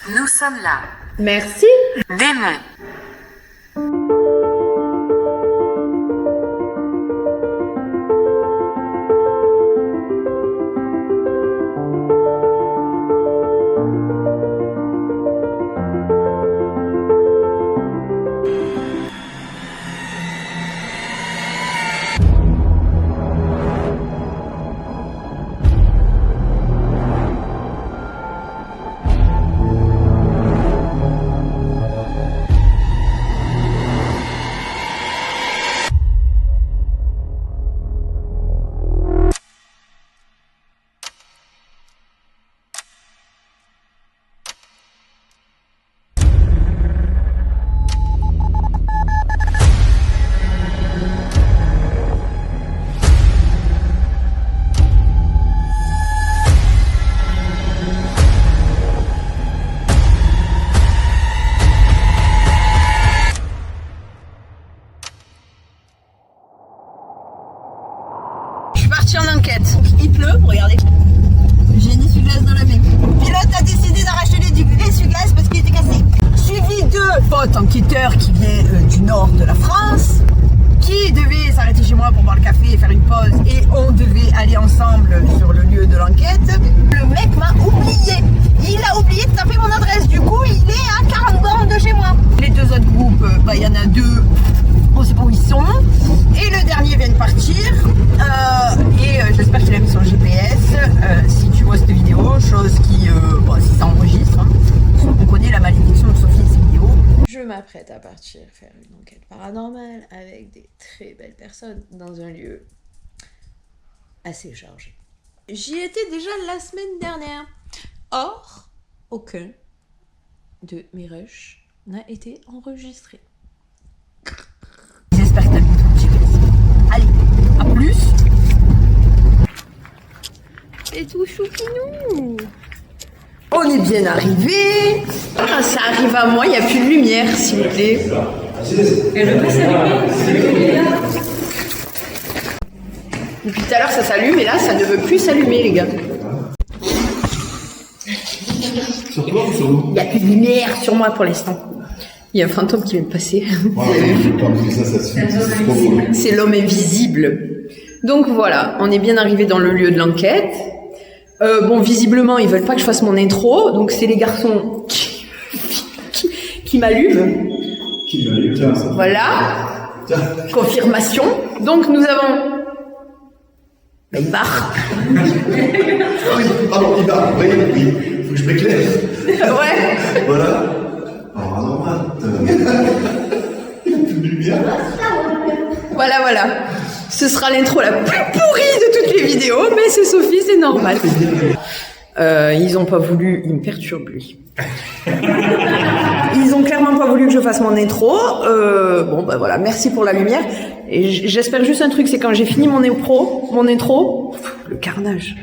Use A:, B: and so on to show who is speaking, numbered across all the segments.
A: Nous sommes là.
B: Merci.
A: Démon.
B: En enquête. Il pleut, regardez. J'ai une essuie-glace dans la main. Le pilote a décidé d'arracher l'essuie-glace parce qu'il était cassé. Suivi de potes enquêteurs qui vient du nord de la France, qui devaient s'arrêter chez moi pour boire le café et faire une pause, et on devait aller ensemble sur le lieu de l'enquête. Le mec m'a oublié. Il a oublié de taper mon adresse. Du coup, il est à 40 bornes de chez moi. Les deux autres groupes, il y en a deux. On ne sait pas où ils sont. Et le dernier vient de partir. J'espère qu'il a mis son GPS. Si tu vois cette vidéo, chose qui, si ça enregistre, hein, on connaît la malédiction de Sophie et ses vidéos. Je m'apprête à partir faire une enquête paranormale avec des très belles personnes dans un lieu assez chargé. J'y étais déjà la semaine dernière. Or, aucun de mes rushs n'a été enregistré. J'espère que t'as mis ton GPS. Allez, à plus. C'est tout choupinou. On est bien arrivé. Ça arrive à moi, il n'y a plus de lumière, s'il vous plaît. Elle veut pas s'allumer. Depuis tout à l'heure, ça s'allume, et là, ça ne veut plus s'allumer, les gars.
C: Sur toi ou sur nous?
B: Il n'y a plus de lumière sur moi pour l'instant. Il y a un fantôme qui vient de passer. C'est l'homme invisible. Donc voilà, on est bien arrivé dans le lieu de l'enquête. Visiblement, ils veulent pas que je fasse mon intro, donc c'est les garçons qui m'allument. Voilà. Confirmation. Donc nous avons... il barre.
C: Pardon, il barre. Oui. Faut que je m'éclaire.
B: Ouais.
C: Voilà. Paranormal. Il n'y a plus de lumière.
B: Voilà. Ce sera l'intro la plus pourrie de toutes les vidéos, mais c'est Sophie, c'est normal. Ils ont pas voulu, ils me perturbent lui. Ils ont clairement pas voulu que je fasse mon intro. Voilà, merci pour la lumière. Et j'espère juste un truc, c'est quand j'ai fini mon intro, le carnage.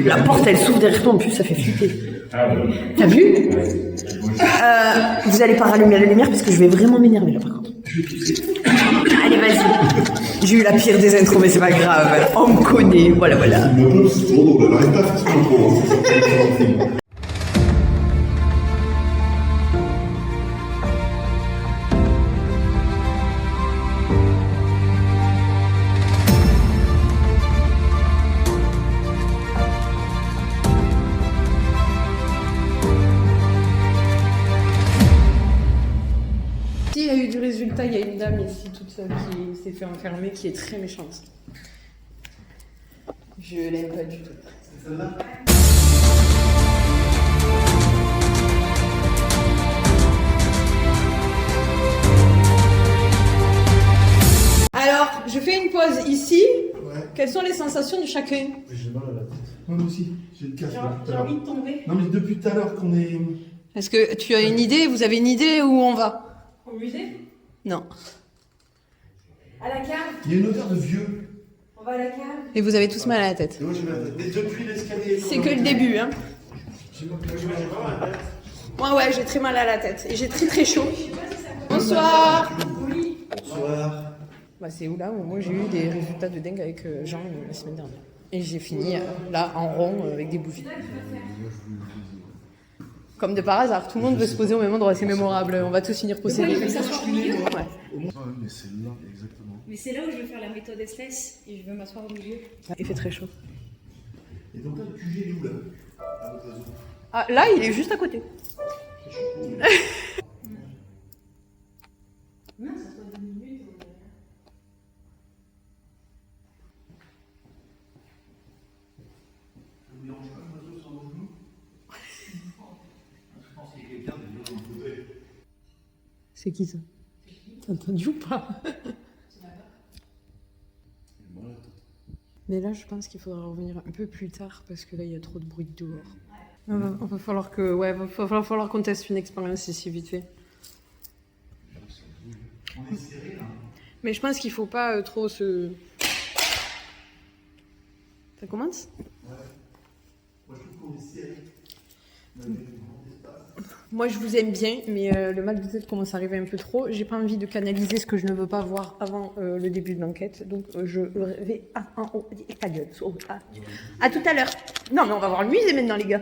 B: La porte, elle s'ouvre derrière toi, en plus ça fait flipper. T'as vu? Vous allez pas rallumer la lumière parce que je vais vraiment m'énerver là par contre. Allez, vas-y. J'ai eu la pire des intros, mais c'est pas grave. On me connaît, voilà.
C: C'est trop drôle, elle n'arrive pas à faire son intro.
B: Il y a eu du résultat, il y a une dame ici toute seule qui s'est fait enfermer, qui est très méchante. Je l'aime pas du tout. C'est celle-là ? Alors, je fais une pause ici. Ouais. Quelles sont les sensations de chacun ?
C: J'ai mal à la tête. Moi aussi, j'ai le casque.
D: J'ai envie de tomber.
C: Non mais depuis tout à l'heure qu'on est...
B: Est-ce que tu as une idée ? Vous avez une idée où on va ?
D: Au musée ?
B: Non.
D: À la cave ?
C: Il y a une odeur de vieux.
D: On va à la cave ?
B: Et vous avez tous mal à la tête.
C: Et moi j'ai mal à la tête. Et depuis l'escalier...
B: C'est que le début, hein.
C: J'ai mal à la tête.
B: Ouais, j'ai très mal à la tête. Et j'ai très chaud. Bonsoir.
C: Bonsoir.
B: Bah, c'est où là où moi j'ai eu des résultats de dingue avec Jean la semaine dernière. Et j'ai fini là en rond avec des bougies. Comme de par hasard, tout le monde veut se poser au même endroit, c'est mémorable. On va tous finir possédés.
D: Il faut s'asseoir au milieu.
B: Ouais.
C: Mais c'est là, exactement.
D: Mais c'est là où je veux faire la méthode SLS et je veux m'asseoir au milieu.
B: Il fait très chaud.
C: Et donc là, le QG, il est où là? À votre réseau.
B: Ah, là, il est juste à côté.
C: C'est chaud pour lui.
D: Non, ça soit 10 minutes.
C: Ça vous dérange pas que l'oiseau soit dans le genou? Je pense qu'il y a quelqu'un de dire dans le côté.
B: C'est qui ça? T'as entendu ou pas? Mais là, je pense qu'il faudra revenir un peu plus tard parce que là, il y a trop de bruit dehors. Va falloir que, ouais, va falloir qu'on teste une expérience ici vite fait.
C: On est serré là.
B: Mais je pense qu'il faut pas trop se. Ça commence?
C: Ouais. Moi je trouve qu'on est serré. On a un grand espace.
B: Moi, je vous aime bien, mais le mal de tête commence à arriver un peu trop. J'ai pas envie de canaliser ce que je ne veux pas voir avant le début de l'enquête. Donc, je vais en haut. Ta gueule. À tout à l'heure. Non, mais on va voir le musée maintenant, les gars.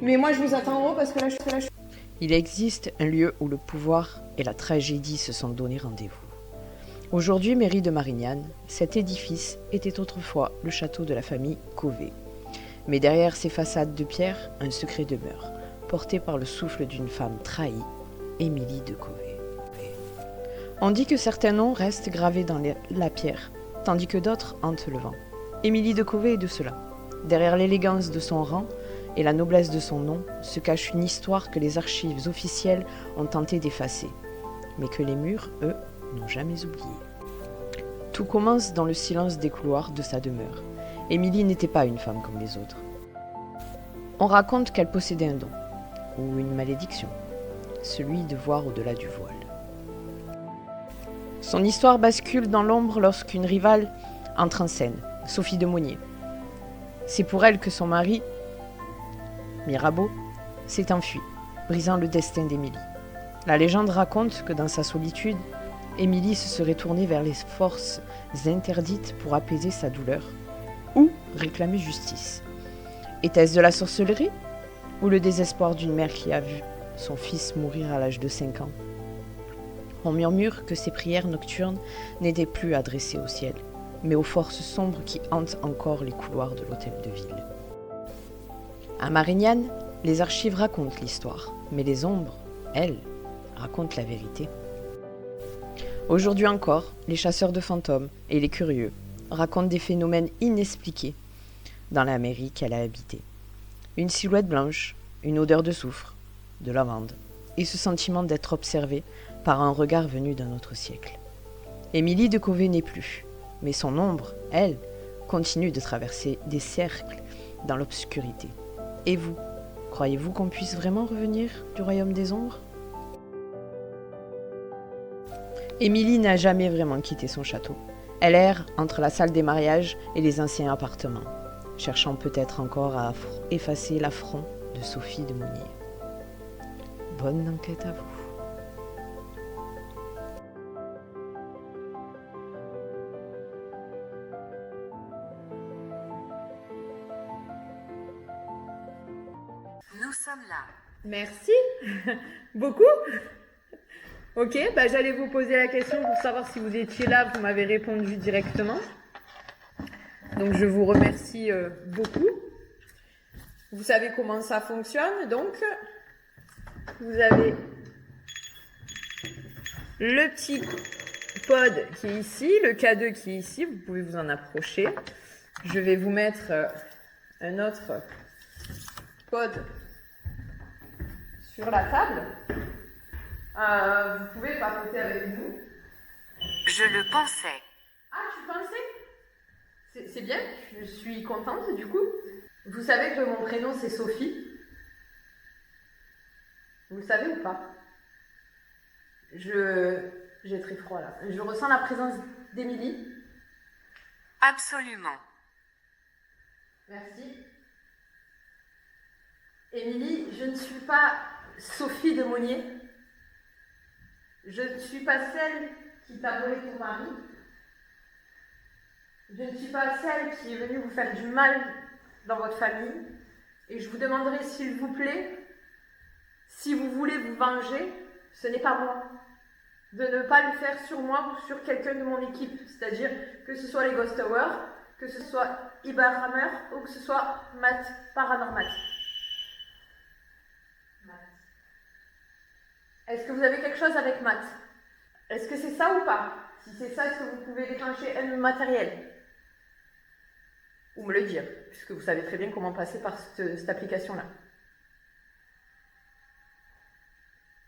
B: Mais moi, je vous attends en haut parce que là, je fais la. Il existe un lieu où le pouvoir et la tragédie se sont donné rendez-vous. Aujourd'hui, mairie de Marignane, cet édifice était autrefois le château de la famille Cové. Mais derrière ces façades de pierre, un secret demeure, porté par le souffle d'une femme trahie, Émilie de Cové. On dit que certains noms restent gravés dans la pierre, tandis que d'autres hantent le vent. Émilie de Cové est de cela. Derrière l'élégance de son rang et la noblesse de son nom se cache une histoire que les archives officielles ont tenté d'effacer, mais que les murs, eux, n'ont jamais oublié. Tout commence dans le silence des couloirs de sa demeure. Émilie n'était pas une femme comme les autres. On raconte qu'elle possédait un don, ou une malédiction, celui de voir au-delà du voile. Son histoire bascule dans l'ombre lorsqu'une rivale entre en scène, Sophie de Monnier. C'est pour elle que son mari, Mirabeau, s'est enfui, brisant le destin d'Émilie. La légende raconte que dans sa solitude, Émilie se serait tournée vers les forces interdites pour apaiser sa douleur ou réclamer justice. Était-ce de la sorcellerie ou le désespoir d'une mère qui a vu son fils mourir à l'âge de 5 ans? On murmure que ses prières nocturnes n'étaient plus adressées au ciel, mais aux forces sombres qui hantent encore les couloirs de l'hôtel de ville. À Marignane, les archives racontent l'histoire, mais les ombres, elles, racontent la vérité. Aujourd'hui encore, les chasseurs de fantômes et les curieux racontent des phénomènes inexpliqués dans la mairie qu'elle a habitée. Une silhouette blanche, une odeur de soufre, de lavande, et ce sentiment d'être observée par un regard venu d'un autre siècle. Émilie de Cové n'est plus, mais son ombre, elle, continue de traverser des cercles dans l'obscurité. Et vous, croyez-vous qu'on puisse vraiment revenir du royaume des ombres ? Émilie n'a jamais vraiment quitté son château. Elle erre entre la salle des mariages et les anciens appartements, cherchant peut-être encore à effacer l'affront de Sophie de Monnier. Bonne enquête à vous.
A: Nous sommes là.
B: Merci. Beaucoup. Ok, j'allais vous poser la question pour savoir si vous étiez là. Vous m'avez répondu directement. Donc, je vous remercie beaucoup. Vous savez comment ça fonctionne. Donc, vous avez le petit pod qui est ici, le K2 qui est ici. Vous pouvez vous en approcher. Je vais vous mettre un autre pod sur la table. Vous pouvez papoter avec nous.
A: Je le pensais.
B: Ah, tu pensais? C'est bien, je suis contente du coup. Vous savez que mon prénom c'est Sophie? Vous le savez ou pas? J'ai très froid là. Je ressens la présence d'Émilie.
A: Absolument.
B: Merci. Émilie, je ne suis pas Sophie de Monnier. Je ne suis pas celle qui t'a volé ton mari. Je ne suis pas celle qui est venue vous faire du mal dans votre famille. Et je vous demanderai, s'il vous plaît,
E: voulez vous venger, ce n'est pas moi. De ne pas le faire sur moi ou sur quelqu'un de mon équipe. C'est-à-dire que ce soit les Ghost Tower, que ce soit Ibar Hammer ou que ce soit Matt Paranormal. Est-ce que vous avez quelque chose avec Matt? Est-ce que c'est ça ou pas? Si c'est ça, est-ce que vous pouvez déclencher un matériel? Ou me le dire, puisque vous savez très bien comment passer par cette application-là.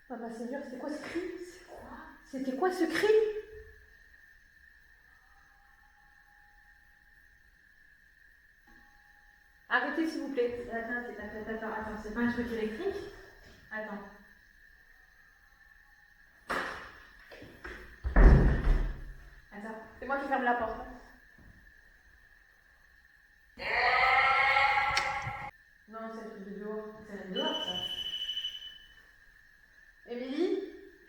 E: Ah bah Seigneur, c'est quoi ce cri? C'était quoi ce cri? Arrêtez s'il vous plaît.
D: Attends, c'est pas un truc électrique? Attends. Attends.
E: C'est moi qui ferme la porte. Non, c'est un truc de dehors.
D: C'est dehors, ça.
E: Émilie,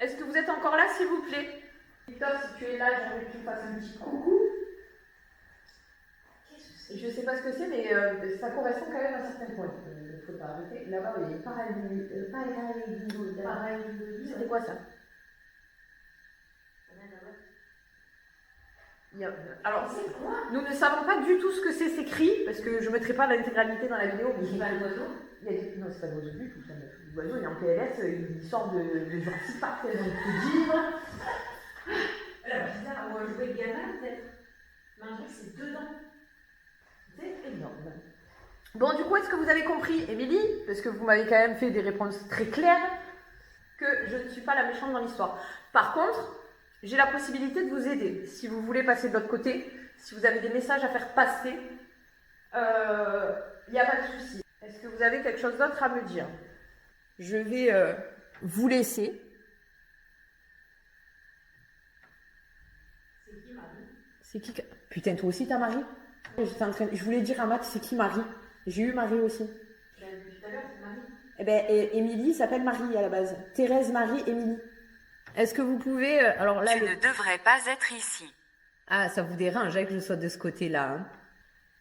E: est-ce que vous êtes encore là, s'il vous plaît? Victor, si tu es là, j'aimerais que tu me fasses un petit coucou. Je sais pas ce que c'est, mais ça correspond quand même à certains points. Il faut pas arrêter. Là-bas, il y a pareil. C'était quoi ça? Alors, nous ne savons pas du tout ce que c'est ces cris, parce que je ne mettrai pas l'intégralité dans la vidéo. Mais c'est pas l'oiseau? Non, c'est pas l'oiseau du tout. L'oiseau, il est en PLS, il sort de Jurassic Park, dans le livre.
D: Alors, bizarre, ou un jouet de gamin, peut-être. Mais un truc, c'est dedans.
E: C'est énorme. Bon, du coup, est-ce que vous avez compris, Émilie, parce que vous m'avez quand même fait des réponses très claires, que je ne suis pas la méchante dans l'histoire. Par contre, j'ai la possibilité de vous aider. Si vous voulez passer de l'autre côté, si vous avez des messages à faire passer, il n'y a pas de souci. Est-ce que vous avez quelque chose d'autre à me dire? Je vais vous laisser.
D: C'est qui, Marie?
E: C'est qui? Putain, toi aussi, t'as Marie? Je voulais dire à Matt, c'est qui Marie? J'ai eu Marie aussi.
D: Je l'avais vu tout à l'heure, c'est Marie.
E: Eh bien, Émilie s'appelle Marie à la base. Thérèse, Marie, Émilie. Est-ce que vous pouvez... alors là,
A: Tu ne devrais pas être ici.
E: Ah, ça vous dérange que je sois de ce côté-là. Hein.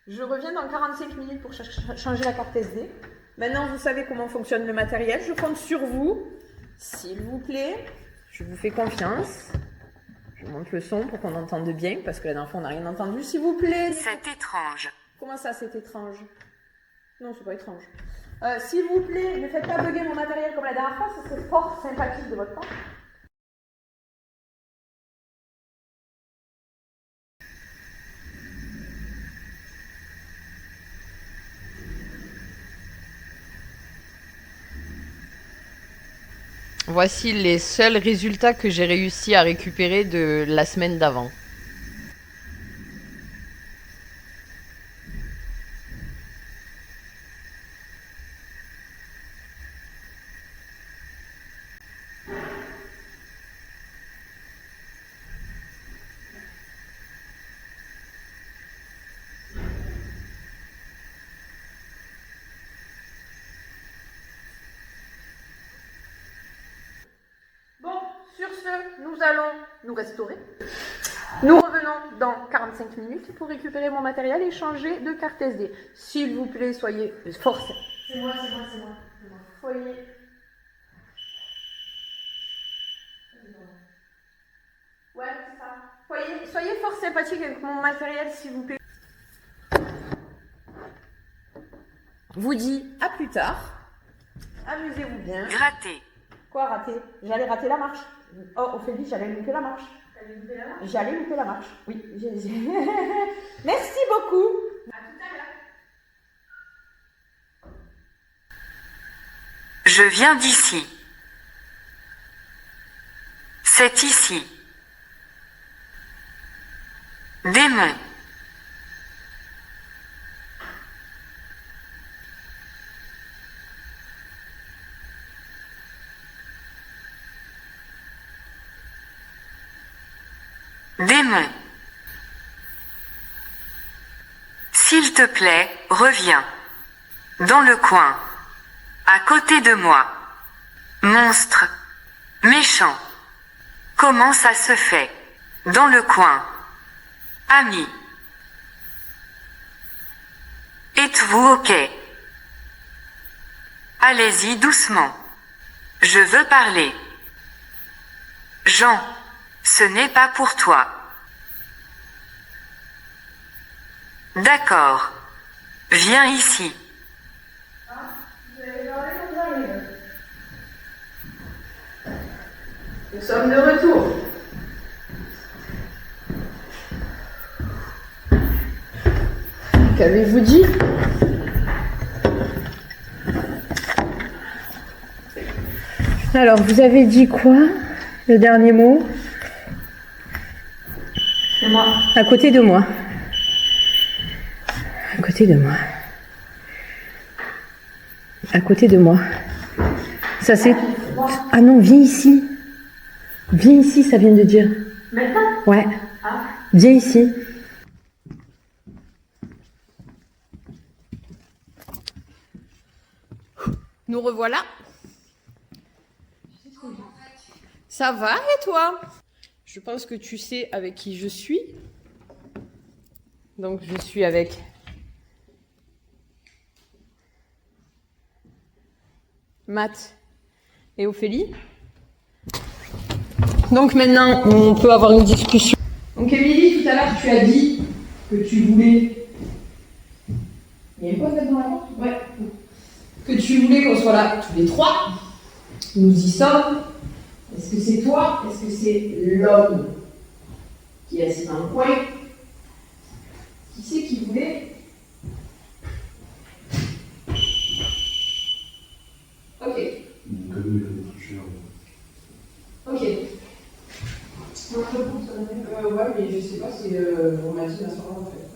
E: Je reviens dans 45 minutes pour changer la carte SD. Maintenant, vous savez comment fonctionne le matériel. Je compte sur vous. S'il vous plaît, je vous fais confiance. Je monte le son pour qu'on entende bien, parce que la dernière fois, on n'a rien entendu. S'il vous plaît.
A: C'est étrange.
E: Comment ça, c'est étrange? Non, c'est pas étrange. S'il vous plaît, ne faites pas bugger mon matériel comme la dernière fois. Ce serait fort sympathique de votre part.
F: Voici les seuls résultats que j'ai réussi à récupérer de la semaine d'avant.
E: Bon, sur ce, nous allons nous restaurer. Nous revenons dans 45 minutes pour récupérer mon matériel et changer de carte SD. S'il vous plaît, soyez forcés.
D: C'est moi.
E: Soyez... Ouais, c'est ça. Soyez fort sympathique avec mon matériel, s'il vous plaît. Vous dis à plus tard. Amusez-vous bien.
A: Gratter.
E: Quoi rater? J'allais rater la marche. Oh, Ophélie, j'allais louper la marche.
D: T'allais louper la marche?
E: J'allais louper la marche. Oui, Merci beaucoup.
D: À tout à l'heure.
A: Je viens d'ici. C'est ici. Démon. Démon. S'il te plaît, reviens. Dans le coin. À côté de moi. Monstre. Méchant. Comment ça se fait? Dans le coin. Ami. Êtes-vous ok? Allez-y doucement. Je veux parler. Jean, ce n'est pas pour toi. D'accord. Viens ici.
E: Nous sommes de retour. Qu'avez-vous dit? Alors, vous avez dit quoi? Le dernier mot?
D: C'est moi.
E: À côté de moi. À côté de moi. À côté de moi. Ça c'est... Ah non, viens ici. Viens ici, ça vient de dire.
D: Maintenant?
E: Ouais.
D: Ah.
E: Viens ici. Nous revoilà. Ça va et toi? Je pense que tu sais avec qui je suis. Donc je suis avec Matt et Ophélie. Donc maintenant on peut avoir une discussion. Donc Émilie, tout à l'heure tu as dit que tu voulais... Il y a une pause dans la porte? Ouais. Que tu voulais qu'on soit là tous les trois. Nous y sommes. Est-ce que c'est toi? Est-ce que c'est l'homme qui est assis dans le coin? Qui c'est qui voulait? Ok. Ok. Ouais, mais je sais pas si on m'a dit la soirée en fait.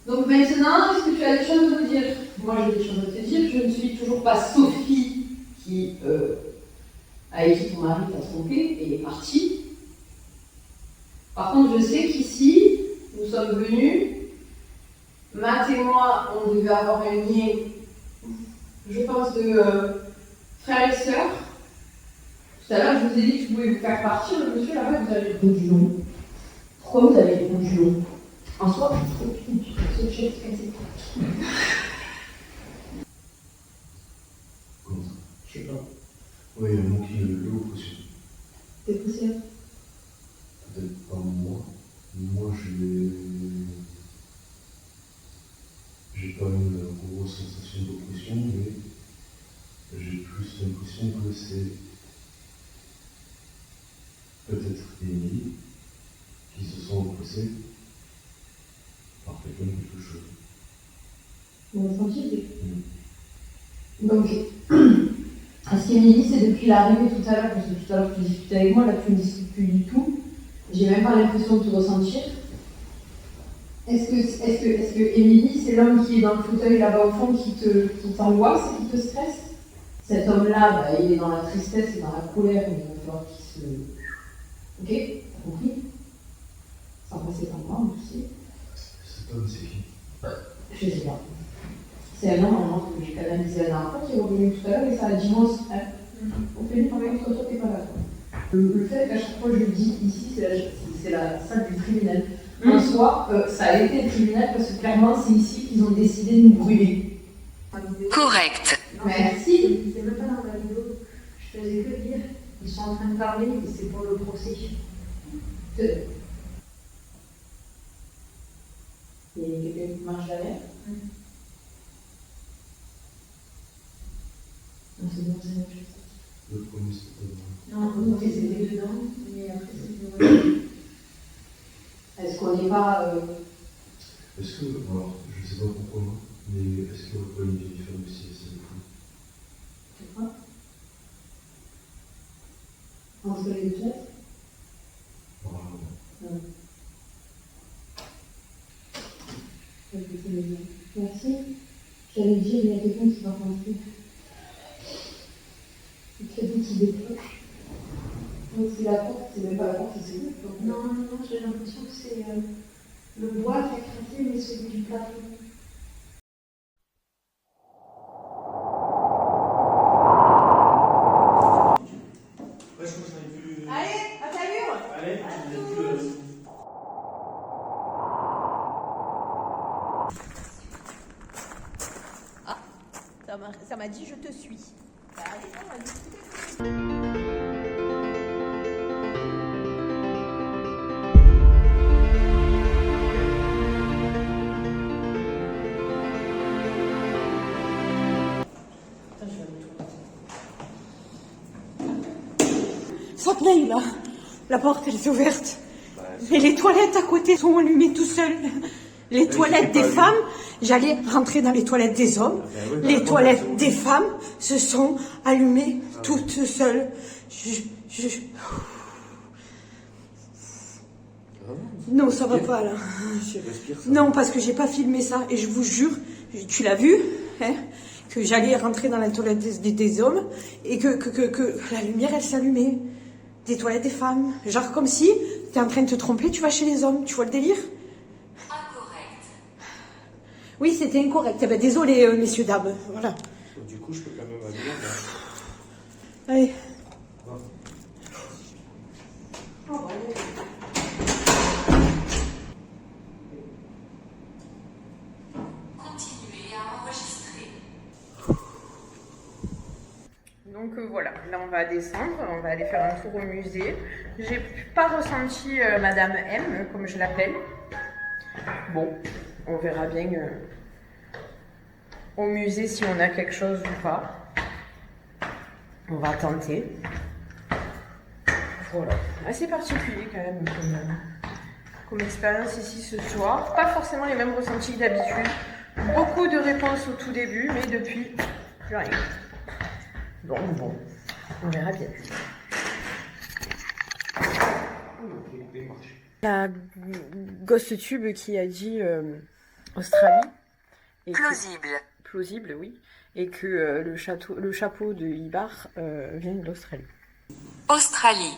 E: Donc maintenant, est-ce que tu as des choses à me dire? Moi j'ai des choses à te dire. Je ne suis toujours pas Sophie qui, avec qui ton mari t'a trompé et est partie. Par contre, je sais qu'ici, nous sommes venus. Matt et moi, on devait avoir un lien, je pense, de frères et sœurs. Tout à l'heure, je vous ai dit que je pouvais vous faire partir. Le monsieur là-bas, vous avez répondu non. Pourquoi vous avez répondu non? En soi, c'est ce chef cassé.
C: Comment ça?
E: Je sais pas.
C: Oui, il y a un mot qui est l'opposition.
E: T'es poussière?
C: Peut-être pas moi. Moi, j'ai pas une grosse sensation d'oppression, mais j'ai plus l'impression que c'est peut-être Émilie qui se sent oppressée par quelqu'un quelque chose.
E: Vous me sentiez? Donc, ce qu'Émilie, c'est depuis l'arrivée tout à l'heure, parce que tout à l'heure tu discutais avec moi, là tu ne discutes plus du tout. J'ai même pas l'impression de te ressentir. Est-ce que Émilie, c'est l'homme qui est dans le fauteuil là-bas au fond qui t'angoisse et qui te stresse? Cet homme-là, bah, il est dans la tristesse et dans la colère, mais il va falloir qu'il se... Ok? T'as compris? Sans passer par moi, aussi.
C: Cet homme, c'est qui?
E: Je sais pas. C'est un homme en que j'ai canalisé la dernière fois qui est revenu tout à l'heure et ça a dit non, on fait une première fois, toi t'es pas là. Le fait qu'à chaque fois je le dis ici, c'est la salle du tribunal. En soi, ça a été le tribunal parce que clairement c'est ici qu'ils ont décidé de nous brûler.
A: Correct.
E: Merci.
D: C'est même pas dans la vidéo. Je faisais que dire. Ils sont en train de parler et c'est pour le procès.
E: Il y a quelqu'un qui marche derrière. Non, c'est bon, c'est autre chose.
C: Le premier, c'était pas
D: Non, nous, c'était dedans, mais après, c'était...
E: Est-ce qu'on n'est pas...
C: Est-ce que, alors, je sais pas pourquoi, mais est-ce qu'il y aurait pas une vieille femme aussi assez fou?
E: C'est quoi? Entre les deux classes? Merci. J'allais dire, il y a quelqu'un qui va rentrer. Il fait des petits décroches. Donc c'est la porte, c'est même pas la porte, c'est ouvert.
D: Non, j'ai l'impression que c'est le bois qui a craqué, mais celui du plafond.
G: Ouais, je crois que j'en ai plus.
E: Allez, à ta mur.
G: Allez, j'en ai plus.
E: Ça m'a dit je te suis. Ça
B: Ça plaît là. La porte elle est ouverte. Et les toilettes à côté sont allumées tout seules. Les toilettes des femmes, j'allais rentrer dans les toilettes des hommes. Les toilettes des femmes se sont allumées toutes seules. Non, ça va pas là. Non, parce que j'ai pas filmé ça. Et je vous jure, tu l'as vu, hein, que j'allais rentrer dans la toilette des hommes et que la lumière elle s'allumait. Des toilettes des femmes. Genre comme si t'es en train de te tromper, tu vas chez les hommes. Tu vois le délire?
A: Incorrect.
B: Oui, c'était incorrect. Eh ben, désolé, messieurs, dames. Voilà.
C: Du coup, je peux quand même aller là.
B: Allez.
A: Continuez à enregistrer.
E: Donc voilà, là on va descendre, on va aller faire un tour au musée. J'ai pas ressenti Madame M, comme je l'appelle. Bon, on verra bien au musée si on a quelque chose ou pas. On va tenter. Voilà, assez particulier quand même comme expérience ici ce soir. Pas forcément les mêmes ressentis que d'habitude. Beaucoup de réponses au tout début, mais depuis, plus rien. Bon, on verra bien. La Ghost Tube qui a dit Australie. Et
A: Plausible.
E: Plausible, oui. Et que le chapeau de Ibar vient de l'Australie.
A: Australie.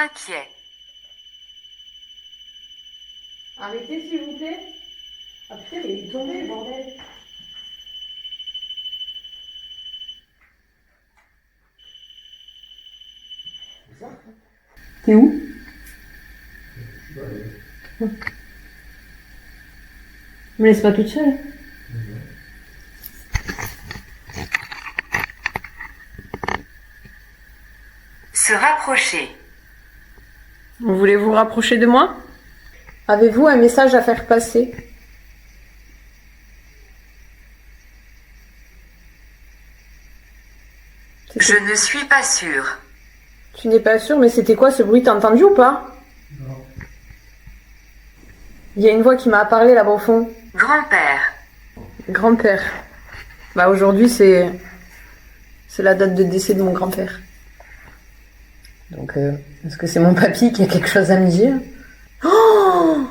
A: Inquiet.
E: Arrêtez s'il vous plaît. Ah putain, il est tombé le bordel. T'es où? Me laisse pas toute seule.
A: Se rapprocher.
E: Vous voulez vous rapprocher de moi? Avez-vous un message à faire passer?
A: Je ne suis pas sûre.
E: Tu n'es pas sûr, mais c'était quoi ce bruit? T'as entendu ou pas?
C: Non.
E: Il y a une voix qui m'a parlé là-bas au fond.
A: Grand-père.
E: Grand-père. Bah aujourd'hui c'est la date de décès de mon grand-père. Donc est-ce que c'est mon papy qui a quelque chose à me dire? Oh!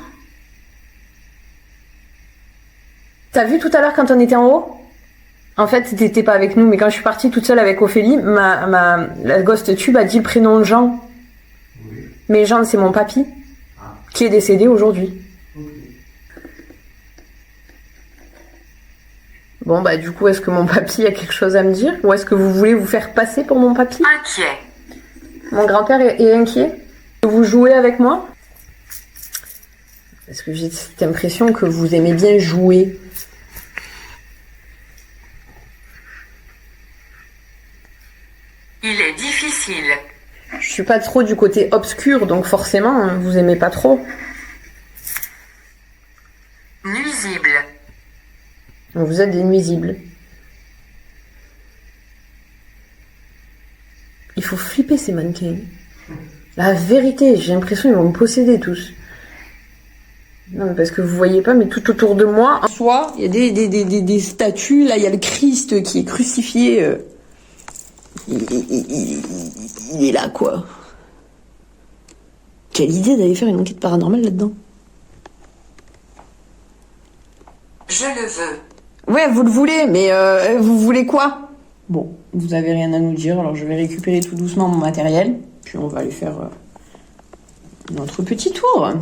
E: T'as vu tout à l'heure quand on était en haut? En fait, t'étais pas avec nous, mais quand je suis partie toute seule avec Ophélie, la Ghost Tube a dit le prénom de Jean.
C: Oui.
E: Mais Jean, c'est mon papy, qui est décédé aujourd'hui.
C: Ok.
E: Bon, bah du coup, est-ce que mon papy a quelque chose à me dire? Ou est-ce que vous voulez vous faire passer pour mon papy?
A: Inquiet.
E: Mon grand-père est inquiet? Vous jouez avec moi? Parce que j'ai cette impression que vous aimez bien jouer.
A: Il est difficile.
E: Je suis pas trop du côté obscur, donc forcément, vous aimez pas trop.
A: Nuisible.
E: Vous êtes des nuisibles. Il faut flipper ces mannequins. La vérité, j'ai l'impression qu'ils vont me posséder tous. Non, mais parce que vous voyez pas, mais tout autour de moi, en soi, il y a des statues. Là, il y a le Christ qui est crucifié. Il est là, quoi. Quelle idée d'aller faire une enquête paranormale là-dedans.
A: Je le veux.
E: Ouais, vous le voulez, mais vous voulez quoi? Bon, vous avez rien à nous dire, alors je vais récupérer tout doucement mon matériel, puis on va aller faire notre petit tour.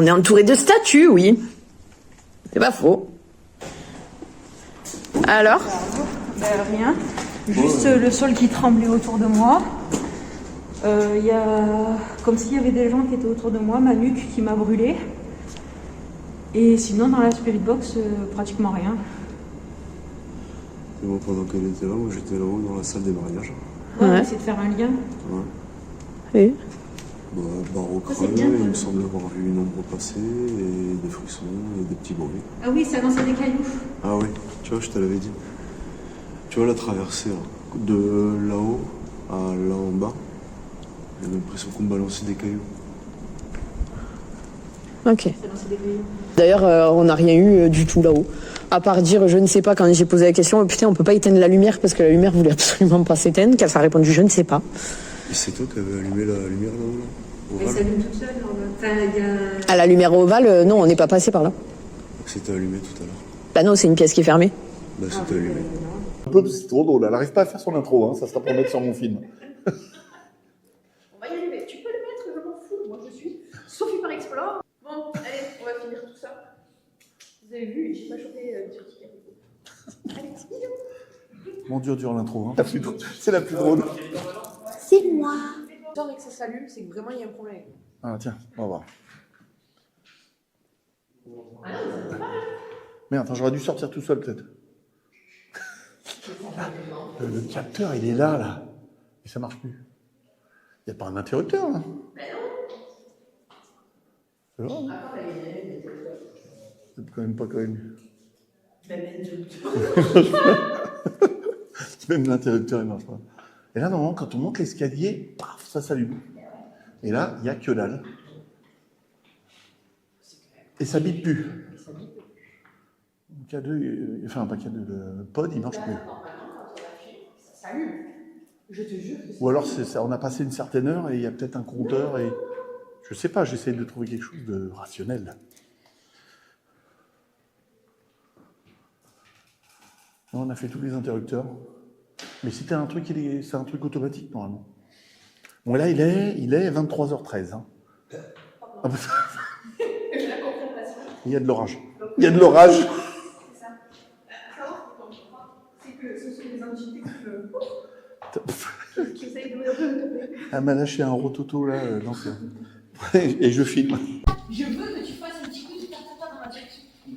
B: On est entouré de statues, oui. C'est pas faux. Alors?
H: Rien. Juste le sol qui tremblait autour de moi. Il y a comme s'il y avait des gens qui étaient autour de moi, ma nuque qui m'a brûlé. Et sinon, dans la spirit box, pratiquement rien.
C: Et moi, pendant qu'elle était là, moi j'étais là-haut dans la salle des mariages.
H: Ouais, on
B: Ouais.
H: va essayer de faire un lien.
C: Ouais.
B: Oui.
C: Bah, barreau creux,
H: c'est bien,
C: il
H: quoi.
C: me semble avoir vu une ombre passer, et des frissons, et des petits bruits.
H: Ah oui, ça lançait des cailloux.
C: Ah oui, tu vois, je te l'avais dit. Tu vois la traversée, là, de là-haut à là en bas, j'ai l'impression qu'on me balançait des cailloux.
B: Ok.
H: Ça lançait des cailloux.
B: D'ailleurs, on n'a rien eu du tout là-haut. À part dire, je ne sais pas, quand j'ai posé la question, putain, on peut pas éteindre la lumière parce que la lumière voulait absolument pas s'éteindre, qu'elle a répondu, je ne sais pas.
C: Et c'est toi qui avais allumé la lumière là-haut, là,
H: Mais ça
C: ovale.
H: allume toute seule. Enfin, il y a...
B: À la lumière ovale, non, on n'est pas passé par là.
C: C'était allumé tout à l'heure.
B: Bah non, c'est une pièce qui est fermée.
C: Bah c'était allumé.
I: Un peu, c'est trop drôle. Elle n'arrive pas à faire son intro, hein. Ça sera pour mettre sur mon film.
E: On va y arriver. Tu peux le mettre, je m'en fous. Moi, je suis Sophie par Explore. Bon, allez, on va finir tout ça. Vous avez vu, j'ai pas chopé du ticket. Allez, bisous.
I: Mon Dieu, dur l'intro. Hein. C'est la plus drôle.
B: C'est moi.
E: Tant que ça s'allume, c'est que vraiment il y a un problème.
I: Ah tiens, on va voir. Merde, attends, j'aurais dû sortir tout seul peut-être. Le capteur, il est là. Et ça marche plus. Il n'y a pas un interrupteur, là. C'est vrai, hein. C'est quand même pas connu. Même l'interrupteur, il marche pas. Et là, normalement, quand on monte l'escalier, paf, ça s'allume. Et là, il n'y a que dalle. Et ça bip plus. K2, enfin pas K2, le pod, il marche plus.
E: Ça s'allume. Je te jure que
I: Ou alors on a passé une certaine heure et il y a peut-être un compteur et... Je sais pas, j'essaie de trouver quelque chose de rationnel. Non, on a fait tous les interrupteurs. Mais c'était un truc, c'est un truc automatique normalement. Bon là, il est 23h13. Hein. Ah, bah, il y a de l'orage. Il y a de l'orage.
E: c'est que ce sont des entités qui essayent de me taper.
I: Elle m'a lâché un rototo là. Donc, et je filme.
E: Je veux que tu fasses un petit coup de tatata dans ma direction. Non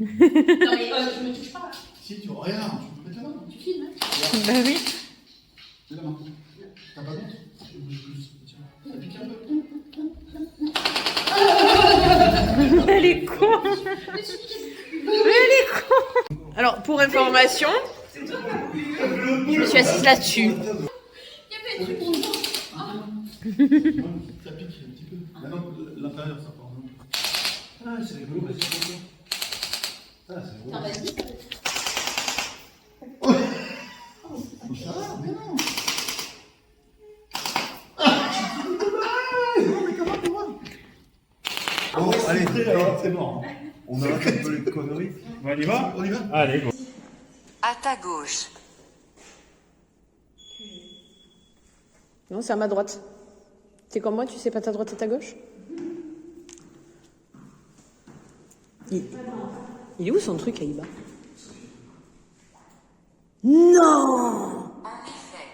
E: mais tu me touches pas.
I: Si tu regardes, tu peux mettre la main.
E: Tu filmes, hein.
F: Bah oui.
I: Mets la main. T'as pas honte? Ça pique un peu.
F: Elle est con. Elle est con. Alors, pour information, je me suis assise là-dessus.
I: Ça pique un petit peu. Maintenant, l'intérieur, ça part. Ah, c'est rigolo, mais c'est rigolo. Ah, c'est rigolo. Ça va, mais non. Non, mais comment tu vois? Bon, allez, c'est mort. On arrête un peu les conneries.
G: On y va?
I: On y va?
G: Allez, go.
A: À ta gauche.
B: Non, c'est à ma droite. T'es comme moi, tu sais pas ta droite et ta gauche? Il est où son truc, Aïba? Non!
A: En effet.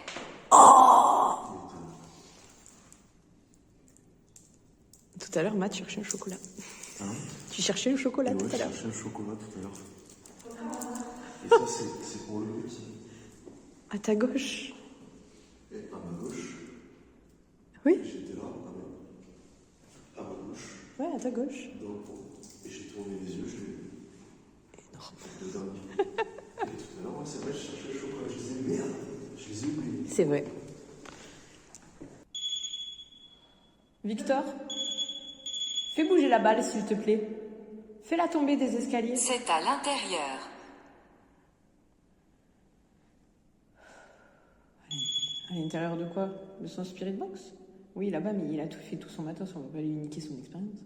B: Tout à l'heure, Matt cherchait un chocolat. Tu cherchais le chocolat tout à
C: Je
B: l'heure.
C: cherchais le chocolat tout à l'heure. Et ça, c'est pour le but.
B: À ta gauche.
C: Et à ma gauche,
B: Oui?
C: j'étais là, à ma gauche,
B: Ouais, à ta gauche.
C: dans le pont. Et j'ai tourné les yeux, je l'ai vu. De dingue. Et tout à l'heure, ouais, c'est vrai, je cherchais le chocolat. Je disais, merde, je les ai oubliés.
B: C'est vrai. Victor, fais bouger la balle, s'il te plaît. Fais-la tomber des escaliers.
A: C'est à l'intérieur.
B: À l'intérieur de quoi? De son spirit box? Oui, là-bas, mais il a tout fait, tout son matos, on va pas lui niquer son expérience.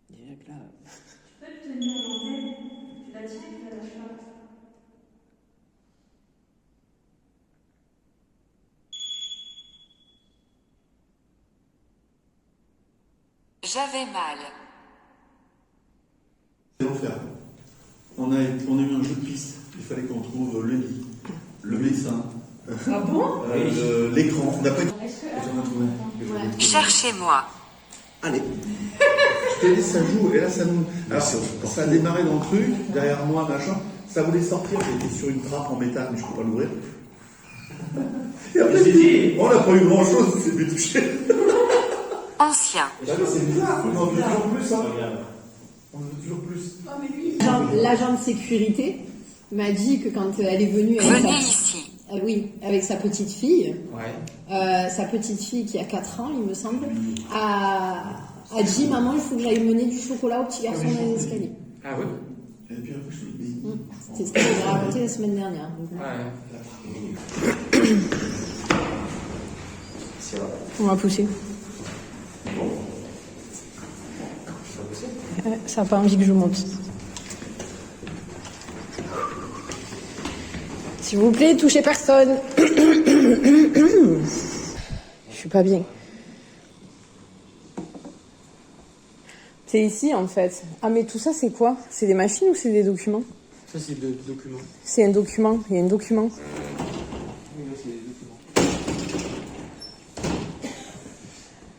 B: Déjà que là...
A: J'avais mal.
I: C'est l'enfer. On a eu un jeu de piste. Il fallait qu'on trouve le lit, le médecin.
H: Ah bon?
I: L'écran. On n'a pas eu. On a trouvé.
A: Cherchez-moi.
I: Allez. Je te dis, ça joue. Et là, ça nous. Alors, ça a démarré dans le truc, derrière moi, machin. Ça voulait sortir. J'étais sur une trappe en métal, mais je ne peux pas l'ouvrir. Et après, on n'a pas eu grand chose, c'est fait toucher.
A: Ancien.
I: C'est bizarre, on en veut toujours plus, hein. On en veut toujours plus.
B: L'agent de sécurité m'a dit que quand elle est venue avec
A: Venez ici.
B: oui, avec sa petite fille,
G: Ouais.
B: sa petite fille qui a 4 ans, il me semble, a dit maman, il faut que j'aille mener du chocolat au petit garçon dans les escaliers.
G: Ah oui.
I: Et puis après, je me dis,
B: C'est ce qu'elle m'a raconté la semaine dernière.
G: Ouais. C'est vrai.
F: On va pousser. Ça n'a pas envie que je monte. S'il vous plaît, touchez personne. Je suis pas bien. C'est ici en fait. Ah mais tout ça c'est quoi? C'est des machines ou c'est des documents?
G: Ça, c'est des documents.
F: C'est un document. Il y a un document.
G: Oui, là, c'est des documents.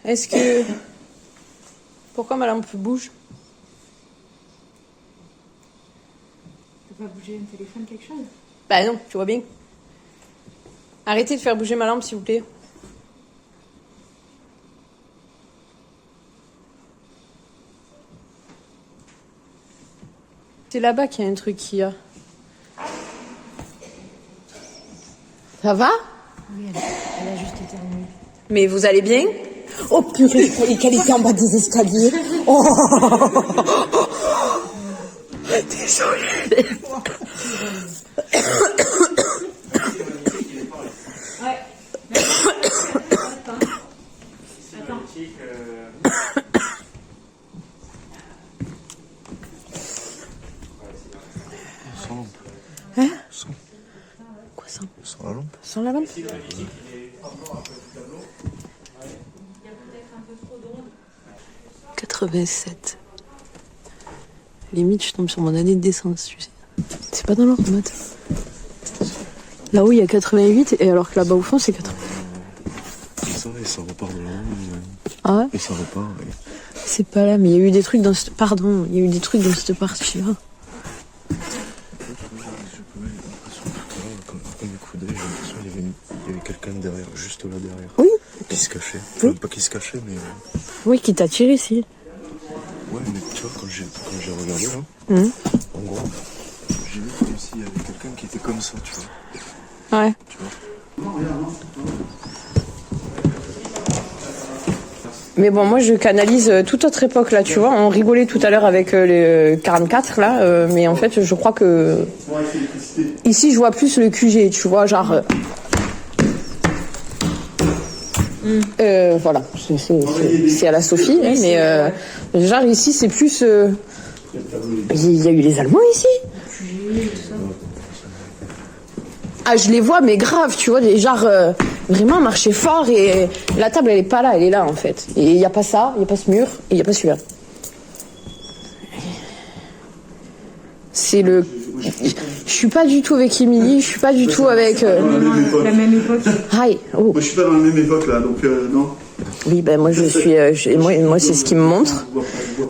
F: Est-ce que... Pourquoi ma lampe bouge?
H: Tu peux pas bouger un téléphone, quelque chose?
F: Bah non, tu vois bien. Arrêtez de faire bouger ma lampe, s'il vous plaît. C'est là-bas qu'il y a un truc qui a. Ça va?
H: Oui, elle a juste éternué.
F: Mais vous allez bien? Oh purée, je croyais qu'elle était en bas des escaliers. Oh désolée.
H: Ouais. Attends.
C: Sans lampe.
F: Hein?
C: Sans.
F: Quoi ça?
C: Sans la lampe.
F: Sans la lampe? 87. Limite, je tombe sur mon année de naissance, tu sais. C'est pas dans l'ordre, mode. Là-haut, il y a 88, et alors que là-bas au fond, c'est 80.
C: Ça, et ça repart de là-haut.
F: Ah ouais?
C: Et ça repart. Et...
F: C'est pas là, mais il y a eu des trucs dans cette... Pardon, il y a eu des trucs dans cette partie-là.
C: J'ai l'impression tout à l'heure, quand j'écoutais, j'ai l'impression qu'il y avait quelqu'un derrière, juste là derrière.
F: Oui.
C: Qui se cachait.
F: Oui.
C: Enfin, pas qui se cachait, mais.
F: Oui, qui t'a tiré ici.
C: Ouais, mais tu vois, quand j'ai regardé là, en gros, j'ai vu comme s'il y avait quelqu'un qui était comme ça, tu vois.
F: Ouais.
C: Tu vois.
F: Mais bon, moi je canalise toute autre époque là, tu vois. On rigolait tout à l'heure avec les 44 là, mais en fait je crois que ici je vois plus le QG, tu vois, genre. Voilà, c'est à la Sophie, hein, mais genre ici c'est plus. Il y a eu les Allemands ici. Ah, je les vois, mais grave, tu vois, les genre vraiment marcher fort et la table elle est pas là, elle est là en fait. Et il y a pas ça, il y a pas ce mur et il y a pas celui-là. C'est le. Je suis pas du tout avec Émilie, je suis pas du tout avec.
H: La même époque.
F: Aïe, oh.
I: Moi, je suis pas dans la même époque là, donc non.
F: Oui, ben moi je suis. Moi c'est ce qui me montre.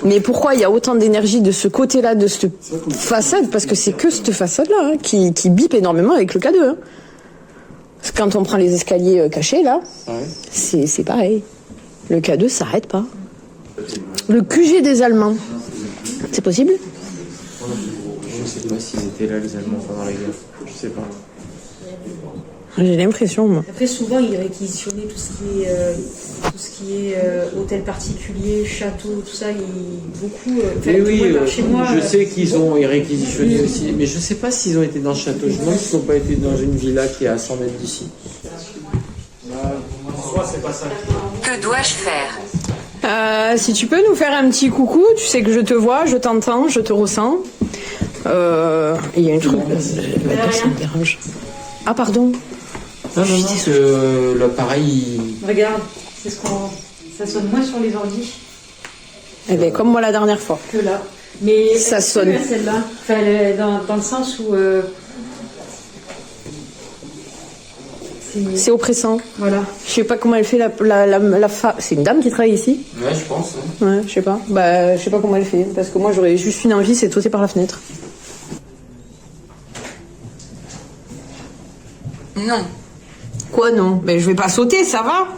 F: Mais pourquoi il y a autant d'énergie de ce côté-là, de cette façade? Parce que c'est que cette façade-là hein, qui bip énormément avec le K2. Hein. Parce que quand on prend les escaliers cachés, là, c'est pareil. Le K2 s'arrête pas. Le QG des Allemands. C'est possible?
G: Je sais pas s'ils étaient là, les Allemands, pendant la guerre. Je sais pas.
F: J'ai l'impression, moi.
H: Après, souvent, ils réquisitionnaient tout ce qui est hôtel particulier, château, tout ça. Beaucoup. Chez moi.
G: Je sais qu'ils ont réquisitionné aussi, mais je sais pas s'ils ont été dans le château. Je me demande s'ils n'ont pas été dans une villa qui est à 100 mètres d'ici. Soit c'est pas ça.
A: Que dois-je faire?
F: Si tu peux nous faire un petit coucou, tu sais que je te vois, je t'entends, je te ressens. Il y a une truc. Ça me dérange. Ah, pardon.
G: Non, l'appareil.
H: Regarde, c'est ça sonne moins sur les ordis.
F: Eh ben, comme moi la dernière fois.
H: Que là. Mais
F: Ça
H: elle est
F: sonne.
H: bien, celle-là. Enfin, elle est dans le sens où...
F: C'est oppressant.
H: Voilà.
F: Je sais pas comment elle fait c'est une dame qui travaille ici?
G: Ouais, je pense.
F: Ouais, je sais pas. Bah, je sais pas comment elle fait. Parce que moi, j'aurais juste une envie, c'est de sauter par la fenêtre.
A: Non.
F: Quoi, non? Ben, je vais pas sauter, ça va?